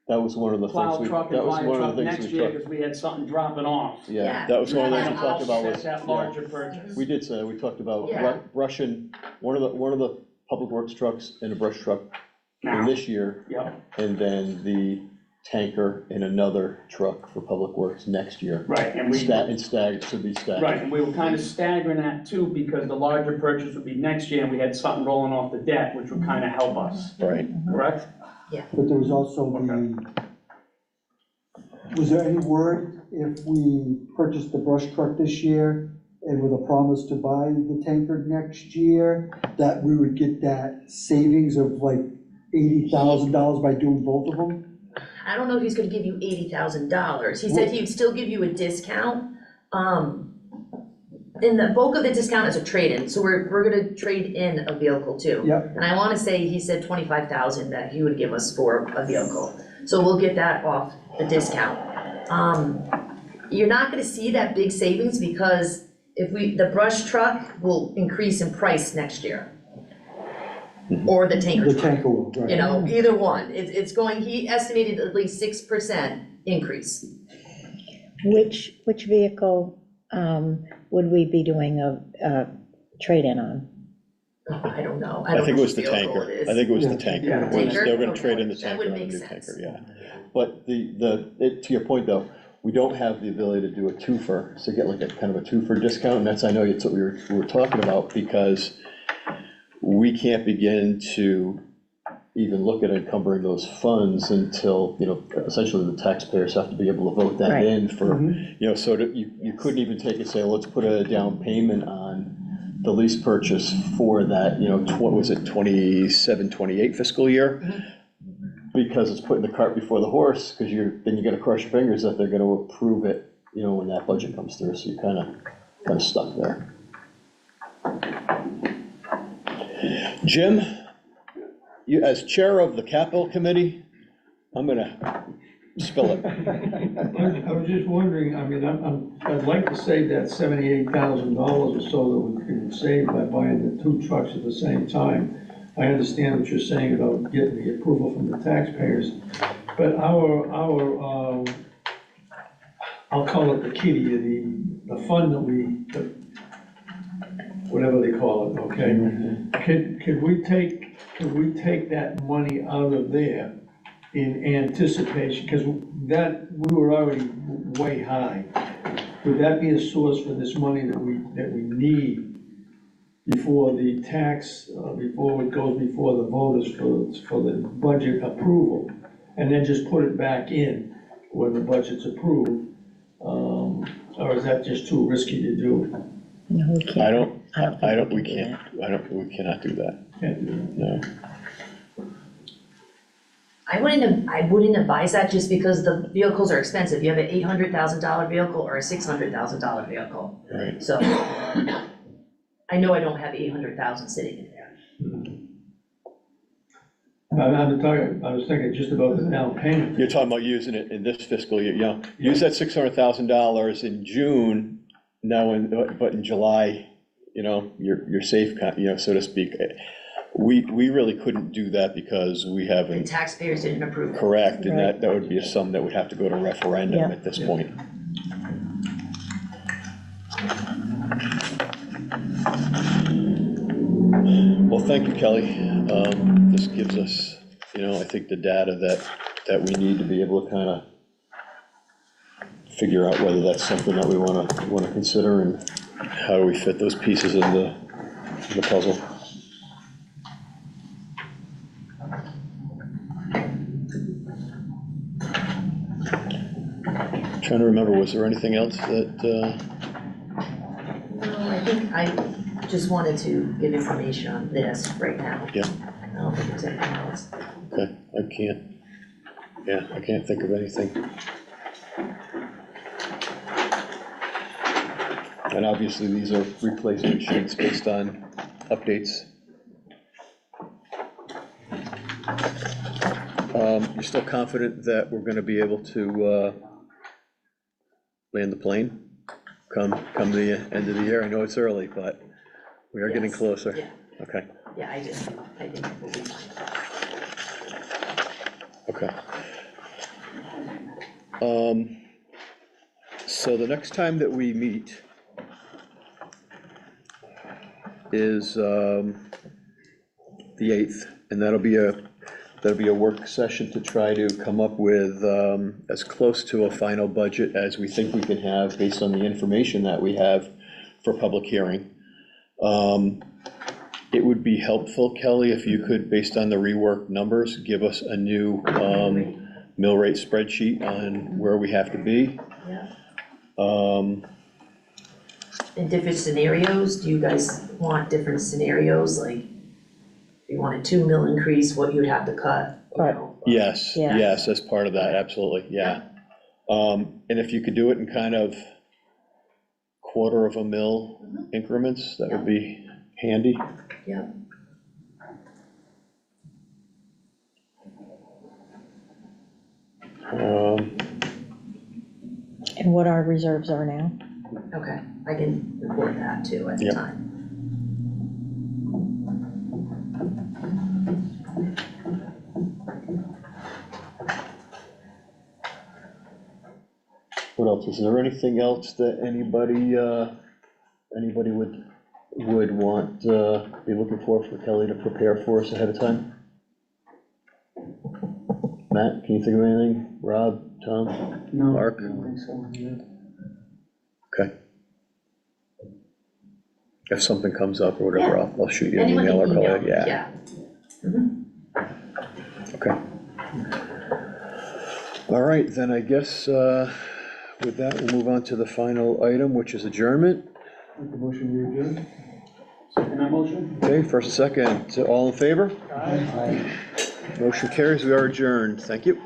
That was one of the plow things we, truck that and was fire one of truck the next things we year, talked. because we had something dropping off? Yeah, that was one of the things we talked about was, Offset that larger purchase. we did say, we talked about Yeah. brushing, one of the public works trucks and a brush truck in Now. this year, Yep, and then the tanker in another truck for public works next year. right, and we. It should be staggered. Right, and we were kind of staggering that too, because the larger purchase would be next year, and we had something rolling off the debt, which would kind of help us, Right. correct? But there was also was there any word if we purchased the brush truck this year and with a promise to buy the tanker next year, that we would get that savings of like $80,000 by doing both of them? I don't know if he's gonna give you $80,000, he said he'd still give you a discount. And the bulk of the discount is a trade-in, so we're gonna trade in a vehicle too. Yep. And I wanna say, he said 25,000 that he would give us for a vehicle, so we'll get that off the discount. You're not gonna see that big savings, because the brush truck will increase in price next year. Or the tanker The truck, tanker will, right. you know, either one, it's going, he estimated at least 6% increase. Which vehicle would we be doing a trade-in on? Oh, I don't know. I think it was the which vehicle tanker. it is. I think it was the Yeah. tanker. Yeah. It was- Tanker? They were gonna Okay. trade in the That tanker would on the make new sense. tanker, yeah. But to your point though, we don't have the ability to do a twofer, so get like a kind of a twofer discount, and that's, I know it's what we were talking about, because we can't begin to even look at encumbering those funds until, essentially the taxpayers have to be able to vote that Right. in for, so that you couldn't even take and say, let's put a down payment on the lease purchase for that, what was it, 27, 28 fiscal year? Because it's putting the cart before the horse, because then you gotta cross your fingers that they're gonna approve it, when that budget comes through, so you're kind of stuck there. Jim, you, as chair of the capital committee, I'm gonna spill it. I was just wondering, I mean, I'd like to save that $78,000 or so that we can save by buying the 2 trucks at the same time. I understand what you're saying about getting the approval from the taxpayers, but our I'll call it the kitty, the fund that whatever they call it, okay? Could we take that money out of there in anticipation, because we were already way high. Would that be a source for this money that we need before the tax, before it goes before the voters for the budget approval? And then just put it back in when the budget's approved? Or is that just too risky to do? No, we can't. I don't, we can't, we cannot do that, no. I wouldn't advise that just because the vehicles are expensive. You have an $800,000 vehicle or a $600,000 vehicle. Right. So I know I don't have 800,000 sitting in there. I was thinking just about the down payment. You're talking about using it in this fiscal year, use that $600,000 in June, but in July, you're safe, so to speak. We really couldn't do that because we The haven't, taxpayers didn't approve it. correct, and that would be a sum that would have to go to referendum Yeah. at this point. Well, thank you, Kelly. This gives us, I think the data that we need to be able to kind of figure out whether that's something that we want to consider and how do we fit those pieces in the puzzle. Trying to remember, was there anything else that, No, I think I just wanted to give information on this right now. Yeah. I don't think there's anything else. okay, I can't think of anything. And obviously, these are replacement sheets based on updates. You're still confident that we're gonna be able to land the plane come the end of the year? I know it's early, but we are getting Yes. closer. Yeah. Okay, Yeah, I think it will be fine. okay. So the next time that we meet is the 8th, and that'll be a work session to try to come up with as close to a final budget as we think we can have based on the information that we have for public hearing. It would be helpful, Kelly, if you could, based on the reworked numbers, give us a new mill rate spreadsheet on where we have to be. Yeah. In different scenarios, do you guys want different scenarios, like, if you want a 2 mil increase, what you'd have to cut? Yes, Yeah. yes, as part of that, absolutely, yeah. And if you could do it in kind of $0.25 mil increments, that would be handy. Yeah. And what our reserves are now. Okay, I can report that too at the Yep. time. What else? Is there anything else that anybody would want, be looking for Kelly to prepare for us ahead of time? Matt, can you think of anything? Rob, Tom? No, Mark? I don't think so. Okay. If something comes up or whatever, Yeah. I'll shoot you an Anyone email or can call email, you, yeah. yeah. Mhm. Okay. All right, then I guess, with that, we'll move on to the final item, which is adjournment. Make the motion, we adjourn? Second that motion? Okay, first, second, all in favor? Motion carries, we are adjourned, thank you.